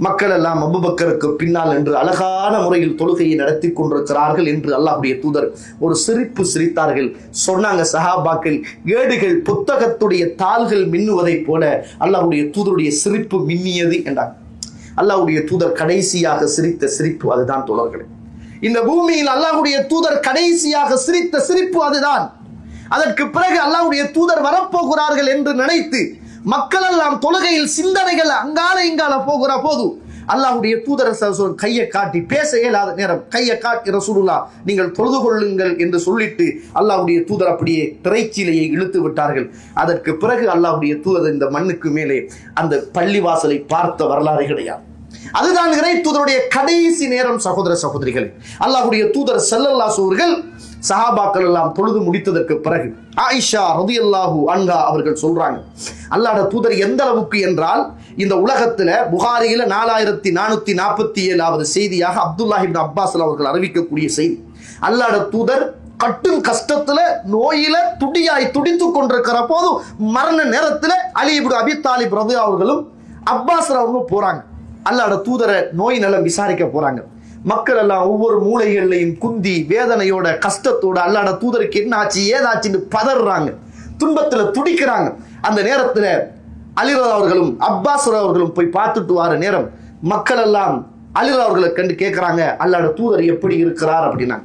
மக்கள் எல்லாம் அபூபக்கருக்கு பின்னால் என்று அழகான முறையில் தொழுகையை நடத்தி கொண்டிருக்கிறார்கள் என்று அல்லாஹ்வுடைய தூதர் ஒரு சிரிப்பு சிரித்தார்கள். சொன்னாங்க, சஹாபாக்கள் ஏடுகள் புத்தகத்துடைய தாள்கள் மின்னுவதைப் போல அல்லாஹ்வுடைய தூதருடைய சிரிப்பு மின்னியது என்றார். அல்லாஹ்வுடைய தூதர் கடைசியாக சிரித்த சிரிப்பு அதுதான் தோழர்களே. இந்த பூமியில் அல்லாஹ்வுடைய தூதர் கடைசியாக சிரித்த சிரிப்பு அதுதான். அதற்கு பிறகு அல்லாஹ்வுடைய தூதர் வரப்போகிறார்கள் என்று நினைத்து மக்கள் எல்லாம் தொழுகையில் சிந்தனைகள் அங்கால இங்கால போகிற போது அல்லாஹ்வுடைய தூதர் கையை காட்டி, பேச இயலாத நேரம் கையை காட்டி, ரசூலுல்லாஹ் நீங்கள் தொழுது கொள்ளுங்கள் என்று சொல்லிட்டு அல்லாஹ்வுடைய தூதர் அப்படியே திரைச்சீலையை இழுத்து விட்டார்கள். அதற்கு பிறகு அல்லாஹ்வுடைய தூதர் இந்த மண்ணுக்கு மேலே அந்த பள்ளிவாசலை பார்த்த வரலாறு கிடையாது. அதுதான் இறை தூதருடைய கடைசி நேரம். சகோதர சகோதரிகள், அல்லாஹ்வுடைய தூதர் ஸல்லல்லாஹு அலைஹி அவர்கள் சஹாபாக்கள் எல்லாம் தொழுது முடித்ததற்கு பிறகு ஆயிஷா ரலியல்லாஹு அன்ஹா அவர்கள் சொல்றாங்க, அல்லாஹ்வுடைய தூதர் எந்த அளவுக்கு என்றால், இந்த உலகத்துல புகாரியில 4447வது செய்தியாக அப்துல்லாஹ் இப்னு அப்பாஸ் அவர்கள் அறிவிக்கக்கூடிய செய்தி, அல்லாஹ்வுடைய தூதர் கட்டும் கஷ்டத்துல நோயில துடியாய் துடித்துக் கொண்டிருக்கிற போது மரண நேரத்துல அலி இப்னு அபி தாலிப் ரலியல்லாஹு அவர்களும் அப்பாஸ் அவர்களும் போறாங்க. அல்லாஹ்வுடைய தூதரை நோய் நலம் விசாரிக்க போறாங்க. மக்கள் எல்லாம் ஒவ்வொரு மூலைகள்லையும் குந்தி வேதனையோட கஷ்டத்தோட அல்லாஹ்வுடைய தூதருக்கு என்ன ஆச்சு ஏதாச்சுன்னு பதறாங்க, துன்பத்துல துடிக்கிறாங்க. அந்த நேரத்துல அலி அவர்களும் அப்பாஸ் அவர்களும் போய் பார்த்துட்டு வர நேரம் மக்கள் எல்லாம் அலி அவர்களை கண்டு கேட்கிறாங்க, அல்லாஹ்வுடைய தூதர் எப்படி இருக்கிறார் அப்படின்னா.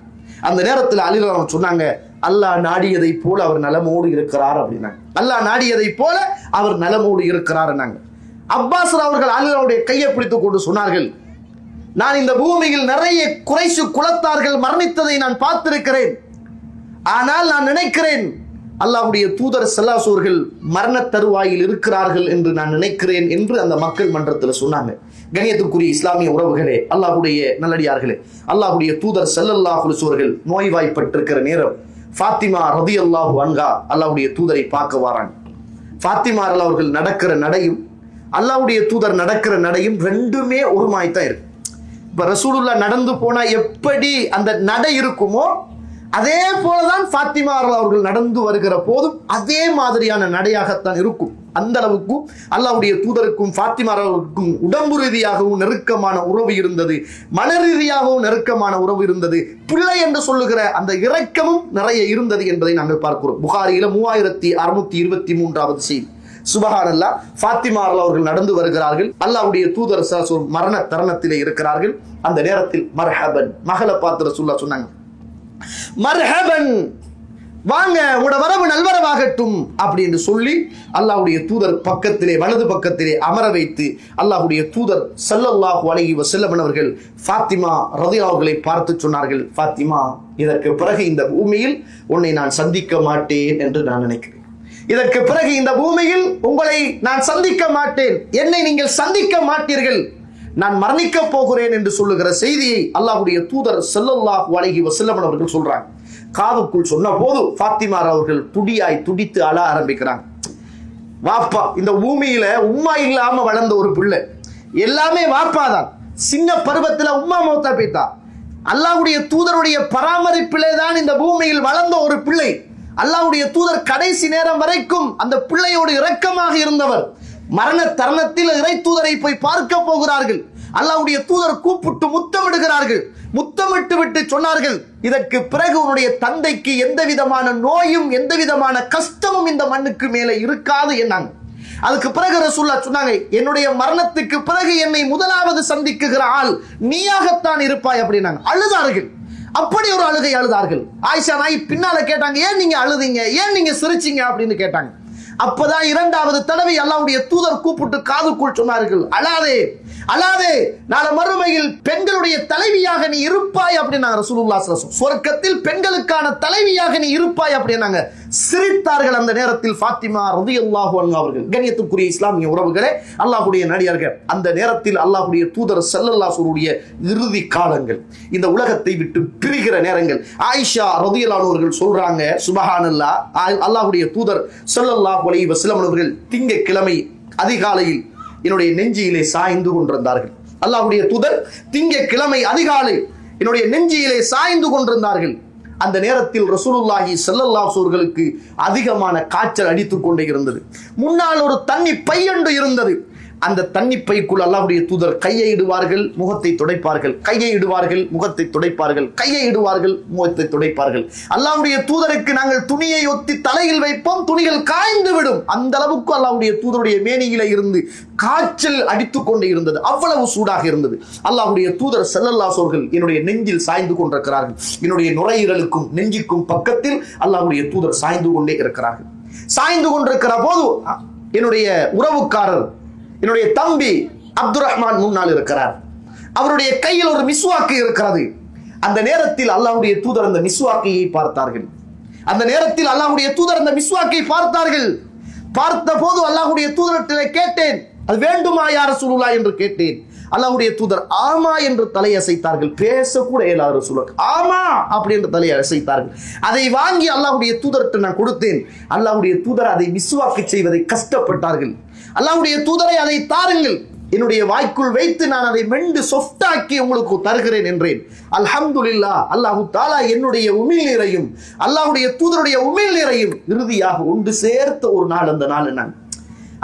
அந்த நேரத்தில் அலி அவர்கள் சொன்னாங்க, அல்லாஹ் நாடியதை போல அவர் நலமோடு இருக்கிறார் அப்படின்னாங்க. அல்லாஹ் நாடியதை போல அவர் நலமோடு இருக்கிறார். அப்பாஸ் அவர்கள் அலி அவருடைய கையை பிடித்துக் கொண்டு சொன்னார்கள், நான் இந்த பூமியில் நிறைய குறைஷு குலத்தார்கள் மரணித்ததை நான் பார்த்திருக்கிறேன். ஆனால் நான் நினைக்கிறேன் அல்லாஹ்வுடைய தூதர் ஸல்லல்லாஹு அலைஹி அவர்கள் மரண தருவாயில் இருக்கிறார்கள் என்று நான் நினைக்கிறேன் என்று அந்த மக்கள் மன்றத்தில் சொன்னாங்க. கண்ணியத்துக்குரிய இஸ்லாமிய உறவுகளே, அல்லாஹ்வுடைய நல்லடியார்களே, அல்லாஹ்வுடைய தூதர் ஸல்லல்லாஹு அலைஹி அவர்கள் நோய்வாய்ப்பட்டிருக்கிற நேரம் ஃபாத்திமா ரலியல்லாஹு அன்ஹா அல்லாஹ்வுடைய தூதரை பார்க்க வராங்க. ஃபாத்திமா அவர்கள் நடக்கிற நடையும் அல்லாஹ்வுடைய தூதர் நடக்கிற நடையும் ரெண்டுமே ஒரு மாய்தான் இருக்கு. இப்ப ரசூலுல்லாஹ் நடந்து போனா எப்படி அந்த நடை இருக்குமோ அதே போலதான் ஃபாத்திமா அவர்கள் நடந்து வருகிற போதும் அதே மாதிரியான நடையாகத்தான் இருக்கும். அந்த அளவுக்கு அல்லாஹ்வுடைய தூதருக்கும் ஃபாத்திமா அவர்களுக்கும் உடம்பு ரீதியாகவும் நெருக்கமான உறவு இருந்தது, மன ரீதியாகவும் நெருக்கமான உறவு இருந்தது, பிள்ளை என்று சொல்லுகிற அந்த இரக்கமும் நிறைய இருந்தது என்பதை நாங்கள் பார்க்கிறோம். புகாரியில 3623வது செய்தி. சுபஹானல்லாஹ், ஃபாத்திமா அவர்கள் நடந்து வருகிறார்கள். அல்லாஹ்வுடைய தூதர் மரண தருணத்திலே இருக்கிறார்கள். அந்த நேரத்தில் மர்ஹபன், மகளை பார்த்து ரசூலுல்லாஹ் சொன்னாங்க, மர்ஹபன், வாங்க, உங்களோட வரவு நல்வரவாகட்டும் அப்படின்னு சொல்லி அல்லாஹ்வுடைய தூதர் பக்கத்திலே வலது பக்கத்திலே அமர வைத்து அல்லாஹ்வுடைய தூதர் ஸல்லல்லாஹு அலைஹி வஸல்லம் அவர்கள் ஃபாத்திமா ரலியல்லாஹு அவர்களை பார்த்து சொன்னார்கள், ஃபாத்திமா, இதற்கு பிறகு இந்த பூமியில் உன்னை நான் சந்திக்க மாட்டேன் என்று நான் நினைக்கிறேன். இதற்கு பிறகு இந்த பூமியில் உங்களை நான் சந்திக்க மாட்டேன், என்னை நீங்கள் சந்திக்க மாட்டீர்கள், நான் மரணிக்க போகிறேன் என்று சொல்லுகிற செய்தியை அல்லாஹ்வுடைய தூதர் ஸல்லல்லாஹு அலைஹி வஸல்லம் அவர்கள் சொல்றாங்க. காதுக்குள் சொன்ன போது ஃபாத்திமா அவர்கள் துடியாய் துடித்து அழ ஆரம்பிக்கிறாங்க. வாப்பா, இந்த பூமியில உம்மா இல்லாம வளர்ந்த ஒரு பிள்ளை, எல்லாமே வாப்பாதான். சின்ன பருவத்துல உம்மா மௌத்தா போய்த்தா. அல்லாஹ்வுடைய தூதருடைய பராமரிப்பிலே தான் இந்த பூமியில் வளர்ந்த ஒரு பிள்ளை. அல்லாஹ்வுடைய தூதர் கடைசி நேரம் வரைக்கும் அந்த பிள்ளையோடு இரக்கமாக இருந்தவர். மரண தருணத்தில் இறை தூதரை போய் பார்க்க போகிறார்கள். அல்லாஹ்வுடைய தூதர் கூப்பிட்டு முத்தமிடுகிறார்கள். முத்தமிட்டு விட்டு சொன்னார்கள், இதற்கு பிறகு உன்னுடைய தந்தைக்கு எந்த விதமான நோயும் எந்த விதமான கஷ்டமும் இந்த மண்ணுக்கு மேலே இருக்காது என்னாங்க. அதுக்கு பிறகு ரசூலுல்லாஹ் சொன்னாங்க, என்னுடைய மரணத்துக்கு பிறகு என்னை முதலாவது சந்திக்குகிற ஆள் நீயாகத்தான் இருப்பாய் அப்படின்னாங்க. அழுதார்கள். அப்படி ஒரு அழுகை அழுதார்கள். ஆயிஷா நாய் பின்னால கேட்டாங்க, ஏன் நீங்க அழுதீங்க, ஏன் நீங்க சிரிச்சீங்க அப்படின்னு கேட்டாங்க. அப்பதான் இரண்டாவது தடவை அல்லாஹ்வுடைய தூதர் கூப்பிட்டு காதுக்குள் சொன்னார்கள், அழாதே அழாதே, நாளை மறுமையில் பெண்களுடைய தலைவியாக நீ இருப்பாய் அப்படின்னாங்க ரசூலுல்லாஹ் ஸல்லல்லாஹு அலைஹி வஸல்லம். சொர்க்கத்தில் பெண்களுக்கான தலைவியாக நீ இருப்பாய் அப்படின்னாங்க. சிரித்தார்கள் அந்த நேரத்தில் ஃபாத்திமா ரலியல்லாஹு அன்ஹா அவர்கள். கண்ணியத்துக்குரிய இஸ்லாமிய உறவுகளே, அல்லாஹ்வுடைய நடிகர்கள், அந்த நேரத்தில் அல்லாஹ்வுடைய தூதர் ஸல்லல்லாஹு அலைஹி வஸல்லம் இறுதி காலங்கள், இந்த உலகத்தை விட்டு பிரிகிற நேரங்கள். ஆயிஷா ரலியல்லாஹு அவர்கள் சொல்றாங்க, சுப்ஹானல்லாஹ், அல்லாஹ்வுடைய தூதர் ஸல்லல்லாஹு அலைஹி வஸல்லம் அவர்கள் திங்கட்கிழமை அதிகாலையில் என்னுடைய நெஞ்சியிலே சாய்ந்து கொண்டிருந்தார்கள். அல்லாஹ்வுடைய தூதர் திங்கட்கிழமை அதிகாலை என்னுடைய நெஞ்சியிலே சாய்ந்து கொண்டிருந்தார்கள். அந்த நேரத்தில் ரசூலுல்லாஹி ஸல்லல்லாஹு அலைஹி அவர்களுக்கு அதிகமான காய்ச்சல் அடித்துக் கொண்டே இருந்தது. முன்னால் ஒரு தண்ணி பையண்டு இருந்தது. அந்த தண்ணி பைக்குள் அல்லாஹ்வுடைய தூதர் கையை இடுவார்கள், முகத்தை துடைப்பார்கள், கையை இடுவார்கள், முகத்தை துடைப்பார்கள், கையை இடுவார்கள், முகத்தை துடைப்பார்கள். அல்லாஹ்வுடைய தூதருக்கு நாங்கள் துணியை ஒத்தி தலையில் வைப்போம், துணிகள் காய்ந்து விடும். அந்த அளவுக்கு அல்லாஹ்வுடைய தூதருடைய மேனியில இருந்து காய்ச்சல் அடித்துக் கொண்டே இருந்தது. அவ்வளவு சூடாக இருந்தது. அல்லாஹ்வுடைய தூதர் ஸல்லல்லாஹு அலைஹி வஸல்லம் என்னுடைய நெஞ்சில் சாய்ந்து கொண்டிருக்கிறார்கள். என்னுடைய நுரையீரலுக்கும் நெஞ்சுக்கும் பக்கத்தில் அல்லாஹ்வுடைய தூதர் சாய்ந்து கொண்டே இருக்கிறார்கள். சாய்ந்து கொண்டிருக்கிற போது என்னுடைய உறவுக்காரர், என்னுடைய தம்பி அப்துல் ரஹ்மான் முன்னால் இருக்கிறார். அவருடைய கையில் ஒரு மிஸ்வாக்கு இருக்கிறது. அந்த நேரத்தில் அல்லாஹ்வுடைய தூதர் அந்த மிஸ்வாக்கையை பார்த்தார்கள். அந்த நேரத்தில் அல்லாஹ்வுடைய தூதர் அந்த மிஸ்வாக்கை பார்த்தார்கள். பார்த்த போது அல்லாஹ்வுடைய தூதரிடத்திலே கேட்டேன், அது வேண்டுமா யா ரசூலுல்லாஹ் என்று கேட்டேன். அல்லாஹ்வுடைய தூதர் ஆமா என்று தலையை அசைத்தார்கள். பேசக்கூட இயலாத ரசூலுல்லாஹ் ஆமா அப்படி என்று தலையை அசைத்தார்கள். அதை வாங்கி அல்லாஹ்வுடைய தூதருக்கு நான் கொடுத்தேன். அல்லாஹ்வுடைய தூதர் அதை மிஸ்வாக்கு செய்வதை கஷ்டப்பட்டார்கள். அல்லாஹ்வுடைய தூதரை அதை தாருங்கள், என்னுடைய வாய்க்குள் வைத்து நான் அதை மெண்டு சொஃப்டாக்கி உங்களுக்கு தருகிறேன் என்றேன். அல்ஹம்துலில்லாஹ், அல்லாஹு தஆலா என்னுடைய உமிழ்நீரையும் அல்லாஹ்வுடைய தூதருடைய உமிழ்நீரையும் இறுதியாக ஒன்று சேர்த்த ஒரு நாள். அந்த நாள் நான்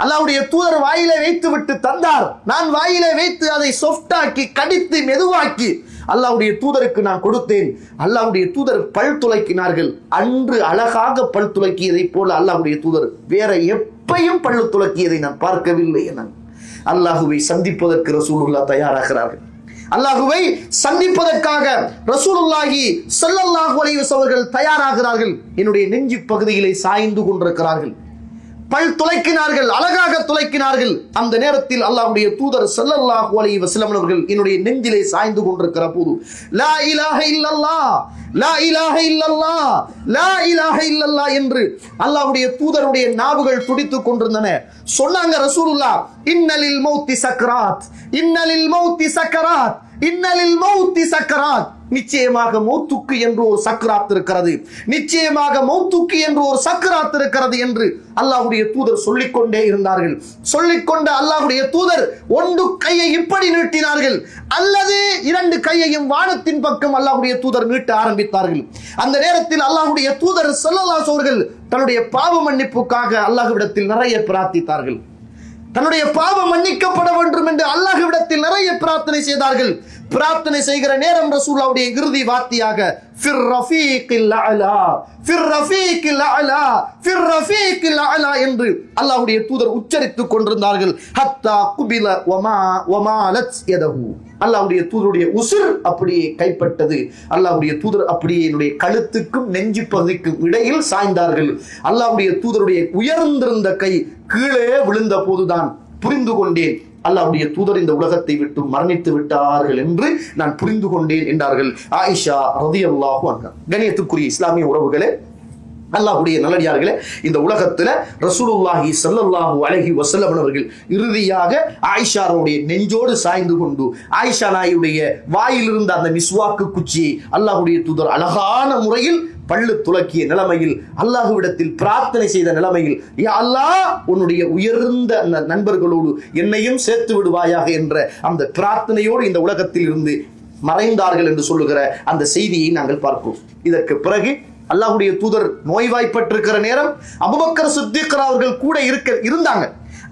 அல்லாஹ்வுடைய தூதர் வாயிலே வைத்து விட்டு தந்தார். நான் வாயிலே வைத்து அதை சொஃப்டாக்கி கடித்து மெதுவாக்கி அல்லாஹ்வுடைய தூதருக்கு நான் கொடுத்தேன். அல்லாஹ்வுடைய தூதர் பல் துலக்கினார்கள். அன்று அழகாக பல் துலக்கியதை போல அல்லாஹ்வுடைய தூதர் வேற எப்பையும் பல் துலக்கியதை நான் பார்க்கவில்லை. என அல்லாஹுவை சந்திப்பதற்கு ரசூலுல்லாஹ் தயாராகிறார்கள். அல்லாஹுவை சந்திப்பதற்காக ரசூலுல்லாஹி ஸல்லல்லாஹு அலைஹி வஸல்லம் அவர்கள் தயாராகிறார்கள். என்னுடைய நெஞ்சு பகுதியிலே சாய்ந்து கொண்டிருக்கிறார்கள். பல் துளைக்கினார்கள், அழகாக துளைக்கினார்கள். அந்த நேரத்தில் அல்லாஹ்வுடைய தூதர் ஸல்லல்லாஹு அலைஹி வஸல்லம் அவர்கள் என்னுடைய நெஞ்சிலே சாய்ந்து கொண்டிருக்கிற போது லா இலாஹ இல்லல்லாஹ், லா இலாஹ இல்லல்லாஹ், லா இலாஹ இல்லல்லாஹ் என்று அல்லாஹ்வுடைய தூதருடைய நாவுகள் துடித்துக் கொண்டிருந்தன. சொன்னாங்க ரசூலுல்லாஹ், இன்னலில் மௌத்தி சக்ராத், இன்னலில் மௌத்தி சக்ராத், இன்னலில் மௌத்தி சக்ராத். நிச்சயமாக மௌத்துக்கு என்று ஒரு சக்ராத் இருக்கிறது, நிச்சயமாக மௌத்துக்கு என்று ஒரு சக்ராத் இருக்கிறது என்று அல்லாஹ்வுடைய தூதர் சொல்லிக்கொண்டே இருந்தார்கள். சொல்லிக்கொண்ட அல்லாஹ்வுடைய தூதர் ஒன்று கையை இப்படி நீட்டினார்கள், அல்லது இரண்டு கையையும் வானத்தின் பக்கம் அல்லாஹ்வுடைய தூதர் நீட்ட ஆரம்பித்தார்கள். அந்த நேரத்தில் அல்லாஹ்வுடைய தூதர் ஸல்லல்லாஹு அலைஹி அவர்கள் தன்னுடைய பாவ மன்னிப்புக்காக அல்லாஹ்விடத்தில் நிறைய பிரார்த்தித்தார்கள். தன்னுடைய பாவம் மன்னிக்கப்பட வேண்டும் என்று அல்லாஹ்விடத்தில் நிறைய பிரார்த்தனை செய்தார்கள். பிரார்த்தனை செய்கிற நேரம் ரசூலுல்லாஹ்வுடைய இறுதி வார்த்தையாக ஃபிர் ரஃபீகில் அலா, ஃபிர் ரஃபீகில் அலா, ஃபிர் ரஃபீகில் அலா என்று அல்லாஹ்வுடைய தூதர் உச்சரித்துக் கொண்டிருந்தார்கள். ஹத்தா குபில வமாலத் யதஹு. அல்லாஹ்வுடைய தூதருடைய உசிர் அப்படியே கைப்பட்டது. அல்லாஹ்வுடைய தூதர் அப்படியே என்னுடைய கழுத்துக்கும் நெஞ்சு பகுதிக்கும் இடையில் சாய்ந்தார்கள். அல்லாஹ்வுடைய தூதருடைய உயர்ந்திருந்த கை கீழே விழுந்த போதுதான் புரிந்து கொண்டேன், அல்லாஹ்வுடைய தூதர் இந்த உலகத்தை விட்டு மரணித்து விட்டார்கள் என்று நான் புரிந்து கொண்டேன் என்றார்கள் ஆயிஷா ரலியல்லாஹு அன்ஹா. கண்ணியத்துக்குரிய இஸ்லாமிய உறவுகளே, அல்லாஹ்வுடைய நல்லடியார்களே, இந்த உலகத்துல ரசூலுல்லாஹி ஸல்லல்லாஹு அலைஹி வஸல்லம் அவர்கள் இறுதியாக ஆயிஷாவுடைய நெஞ்சோடு சாய்ந்து கொண்டு ஆயிஷா நாயுடைய வாயிலிருந்த அந்த மிஸ்வாக்கு குச்சியை அல்லாஹ்வுடைய தூதர் அழகான முறையில் பள்ளு துலக்கிய நிலைமையில் அல்லாஹ்விடத்தில் பிரார்த்தனை செய்த நிலைமையில், யா அல்லாஹ், உன்னுடைய உயர்ந்த அந்த நண்பர்களோடு என்னையும் சேர்த்து விடுவாயாக என்ற அந்த பிரார்த்தனையோடு இந்த உலகத்தில் இருந்து மறைந்தார்கள் என்று சொல்லுகிற அந்த செய்தியை நாங்கள் பார்க்கிறோம். இதற்கு பிறகு அல்லாஹ்வுடைய தூதர் நோய்வாய்ப்பட்டிருக்கிற நேரம் அபூபக்கர் சித்திக் அவர்கள் கூட இருந்தாங்க.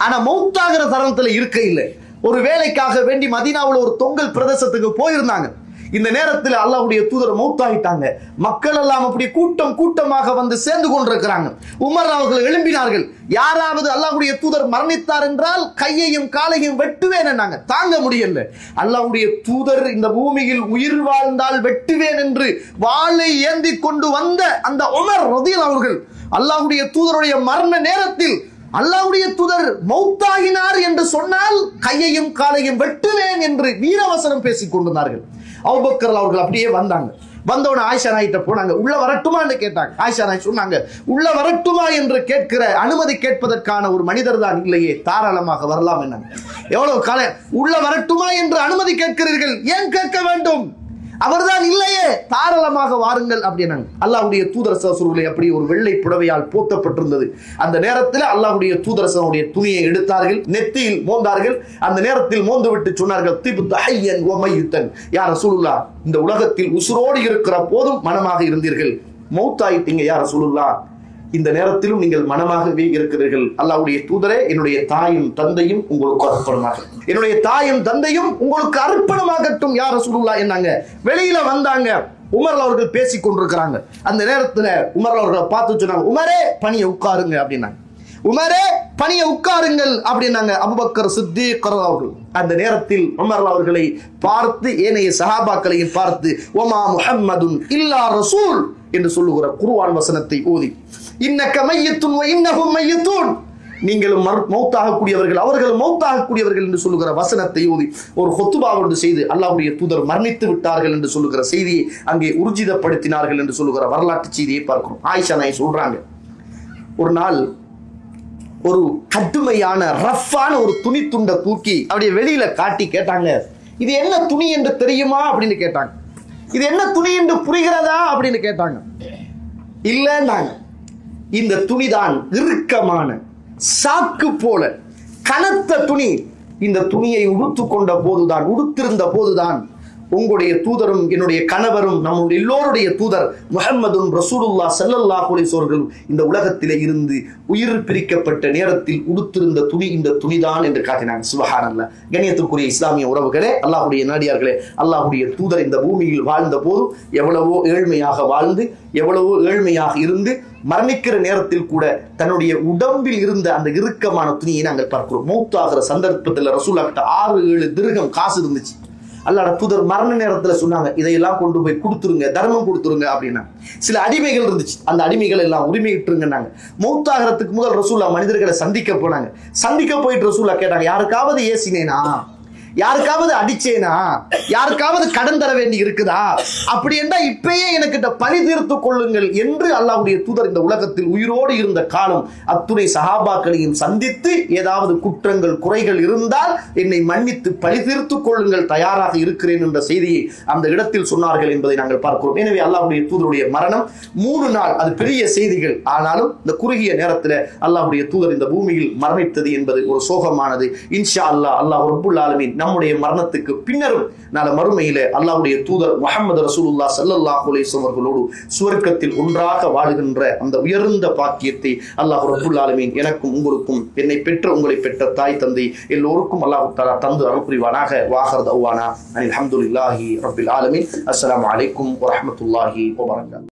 ஆனா மௌத்தாகிற தருணத்துல இருக்க இல்லை. ஒரு வேலைக்காக வேண்டி மதீனாவுல ஒரு தொங்கல் பிரதேசத்துக்கு போயிருந்தாங்க. இந்த நேரத்தில் அல்லாஹ்வுடைய தூதர் மௌத்தாகிட்டாங்க. மக்கள் எல்லாம் அப்படி கூட்டம் கூட்டமாக வந்து சேர்ந்து கொண்டிருக்கிறாங்க. உமர் அவர்கள் எழும்பினார்கள், யாராவது அல்லாஹ்வுடைய தூதர் மரணித்தார் என்றால் கையையும் காலையும் வெட்டுவேன் என்னாங்க. தாங்க முடியல. அல்லாஹ்வுடைய தூதர் இந்த பூமியில் உயிர் வாழ்ந்தால் வெட்டுவேன் என்று வாளை ஏந்தி கொண்டு வந்த அந்த உமர் ரலியல்லாஹு அவர்கள் அல்லாஹ்வுடைய தூதருடைய மரண நேரத்தில் அல்லாஹ்வுடைய தூதர் மௌத்தாகினார் என்று சொன்னால் கையையும் காலையும் வெட்டுவேன் என்று வீரவசனம் பேசிக் கொண்டிருந்தார்கள். அபூபக்கர் அவர்கள் அப்படியே வந்தாங்க. வந்தவன ஆயிஷா நாயிட்ட போனாங்க. உள்ள வரட்டுமா என்று கேட்டாங்க. ஆயிஷா நாய் சொன்னாங்க, உள்ள வரட்டுமா என்று கேட்கிற அனுமதி கேட்பதற்கான ஒரு மனிதர் தான் இல்லையே, தாராளமாக வரலாம் என்ன. எவ்வளவு காலம் உள்ள வரட்டுமா என்று அனுமதி கேட்கிறீர்கள், ஏன் கேட்க வேண்டும்? அவர்தான் இல்லையே, தாராளமாக வாருங்கள் அப்படின்னாங்க. அல்லாஹ்வுடைய தூதர் ஸல்லல்லாஹு அப்படி ஒரு வெள்ளை புடவையால் போத்தப்பட்டிருந்தது. அந்த நேரத்தில் அல்லாஹ்வுடைய தூதர் ஸல்லல்லாஹு துணியை எடுத்தார்கள், நெத்தியில் மோந்தார்கள். அந்த நேரத்தில் மோந்து விட்டு சொன்னார்கள், திப்த ஹய்யன் வ மய்யித்தன். யா ரசூலுல்லாஹ், இந்த உலகத்தில் உசுரோடு இருக்கிற போதும் மனமாக இருந்தீர்கள், மௌத்தாயிட்டீங்க யா ரசூலுல்லாஹ், இந்த நேரத்திலும் நீங்கள் மனமாகவே இருக்கிறீர்கள். அல்லாஹ்வுடைய தூதரே, என்னுடைய தாயும் தந்தையும் உங்களுக்கு அர்ப்பணமாகட்டும், என்னுடைய தாயும் தந்தையும் உங்களுக்கு அர்ப்பணமாகட்டும் யா ரசூலுல்லாஹ் என்னாங்க. வெளியில வந்தாங்க, உமர் அவர்கள் பேசிக் கொண்டிருக்கிறாங்க. அந்த நேரத்துல உமர் அவர்களை பார்த்து சொன்னாங்க, உமரே பணியை உட்காருங்க அப்படின்னாங்க. உமரே பணியை உட்காருங்கள் அப்படின்னாங்க அபூபக்கர் சித்தீக் அவர்கள். அந்த நேரத்தில் உமர் அவர்களை பார்த்து ஏனைய சஹாபாக்களையும் பார்த்து ஒமா முஹம்மதுன் இல்லா ரசூல் என்று சொல்லுகிற குர்ஆன் வசனத்தை ஓதி, இன்னக மையத்துன் வ இன்னஹும் மையத்துன், நீங்களும் மௌத்தாகக்கூடியவர்கள் அவர்களும் மௌத்தாகக்கூடியவர்கள் என்று சொல்லுகிற வசனத்தை ஓதி ஒரு ஹுத்பா ஒன்று செய்து அல்லாஹ்வுடைய தூதர் மரணித்து விட்டார்கள் என்று சொல்லுகிற செய்தியை அங்கே உறுதிப்படுத்தினார்கள் என்று சொல்லுகிற வரலாற்று செய்தியை பார்க்கிறோம். ஆயிஷா நாய் சொல்றாங்க, ஒரு நாள் ஒரு கடுமையான ரஃப்பான ஒரு துணி துண்டை தூக்கி அப்படியே வெளியில காட்டி கேட்டாங்க, இது என்ன துணி என்று தெரியுமா அப்படின்னு கேட்டாங்க. இது என்ன துணி என்று புரிகிறதா அப்படின்னு கேட்டாங்க. இல்லைன்னாங்க, இந்த துணிதான் இறுக்கமான சாக்கு போல கனத்த துணி. இந்த துணியை உடுத்திருந்த போதுதான் உங்களுடைய தூதரும் என்னுடைய கணவரும் நம்முடைய எல்லோருடைய தூதர் முஹம்மதுன் ரசூலுல்லாஹ் ஸல்லல்லாஹு அலைஹி வஸல்லம் இந்த உலகத்திலே இருந்து உயிர் பிரிக்கப்பட்ட நேரத்தில் உடுத்திருந்த துணி இந்த துணிதான் என்று காட்டினாங்க. சுப்ஹானல்லாஹ். கண்ணியத்திற்குரிய இஸ்லாமிய உறவுகளே, அல்லாஹ்வுடைய நாடியார்களே, அல்லாஹ்வுடைய தூதர் இந்த பூமியில் வாழ்ந்த போது எவ்வளவோ ஏழ்மையாக வாழ்ந்து எவ்வளவோ ஏழ்மையாக இருந்து மரணிக்கிற நேரத்தில் கூட தன்னுடைய உடம்பில் இருந்த அந்த இறுக்கமான துணியை நாங்கள் பார்க்கிறோம். மௌத்தாகிற சந்தர்ப்பத்தில் ரசூலுல்லாஹ் கிட்ட 6-7 திர்ஹம் காசு இருந்துச்சு. அல்லாஹ்வுடைய தூதர் மரண நேரத்துல சொன்னாங்க, இதையெல்லாம் கொண்டு போய் கொடுத்துருங்க, தர்மம் கொடுத்துருங்க அப்படின்னா. சில அடிமைகள் இருந்துச்சு, அந்த அடிமைகள் எல்லாம் உரிமையிட்டுருங்கன்னாங்க. மௌத்தாகிறதுக்கு முதல் ரசூலுல்லாஹ் மனிதர்களை சந்திக்க போனாங்க. சந்திக்க போயிட்டு ரசூலுல்லாஹ் கேட்டாங்க, யாருக்காவது ஏசினேனா, யாருக்காவது அடிச்சேனா, யாருக்காவது கடன் தர வேண்டி இருக்குதா, அப்படி என்றா இப்பயே எனக்கு பழி தீர்த்து கொள்ளுங்கள் என்று அல்லாஹ்வுடைய தூதர் இந்த உலகத்தில் உயிரோடு இருந்த காலம் அத்துணை சஹாபாக்களையும் சந்தித்து ஏதாவது குற்றங்கள் குறைகள் இருந்தால் என்னை மன்னித்து பழி தீர்த்து கொள்ளுங்கள், தயாராக இருக்கிறேன் என்ற செய்தியை அந்த இடத்தில் சொன்னார்கள் என்பதை நாங்கள் பார்க்கிறோம். எனவே அல்லாஹ்வுடைய தூதருடைய மரணம் 3 நாள், அது பெரிய செய்திகள். ஆனாலும் இந்த குறுகிய நேரத்தில் அல்லாஹ்வுடைய தூதர் இந்த பூமியில் மரணித்தது என்பது ஒரு சோகமானது. இன்ஷா அல்லாஹ், அல்லாஹ் ரப்புல் ஆலமீன் நம்முடைய மரணத்துக்கு பின்னரும் நாளை மறுமையிலே அல்லாஹ்வுடைய தூதர் முஹம்மது ரசூலுல்லாஹ் ஸல்லல்லாஹு அலைஹி வஸல்லம் அவர்களோடு சுவர்க்கத்தில் ஒன்றாக வாழுகின்ற அந்த உயர்ந்த பாக்கியத்தை அல்லாஹ் ரப்புல் ஆலமீன் எனக்கும் உங்களுக்கும், என்னை பெற்ற உங்களை பெற்ற தாய் தந்தை எல்லோருக்கும் அல்லாஹ் தஆலா தந்து அருள் புரிவானாக. வாஹர் தஅவானா அல்ஹம்துலில்லாஹி ரப்பில் ஆலமீன். அஸ்ஸலாமு அலைக்கும் வ ரஹ்மத்துல்லாஹி வ பரகாத்துஹு.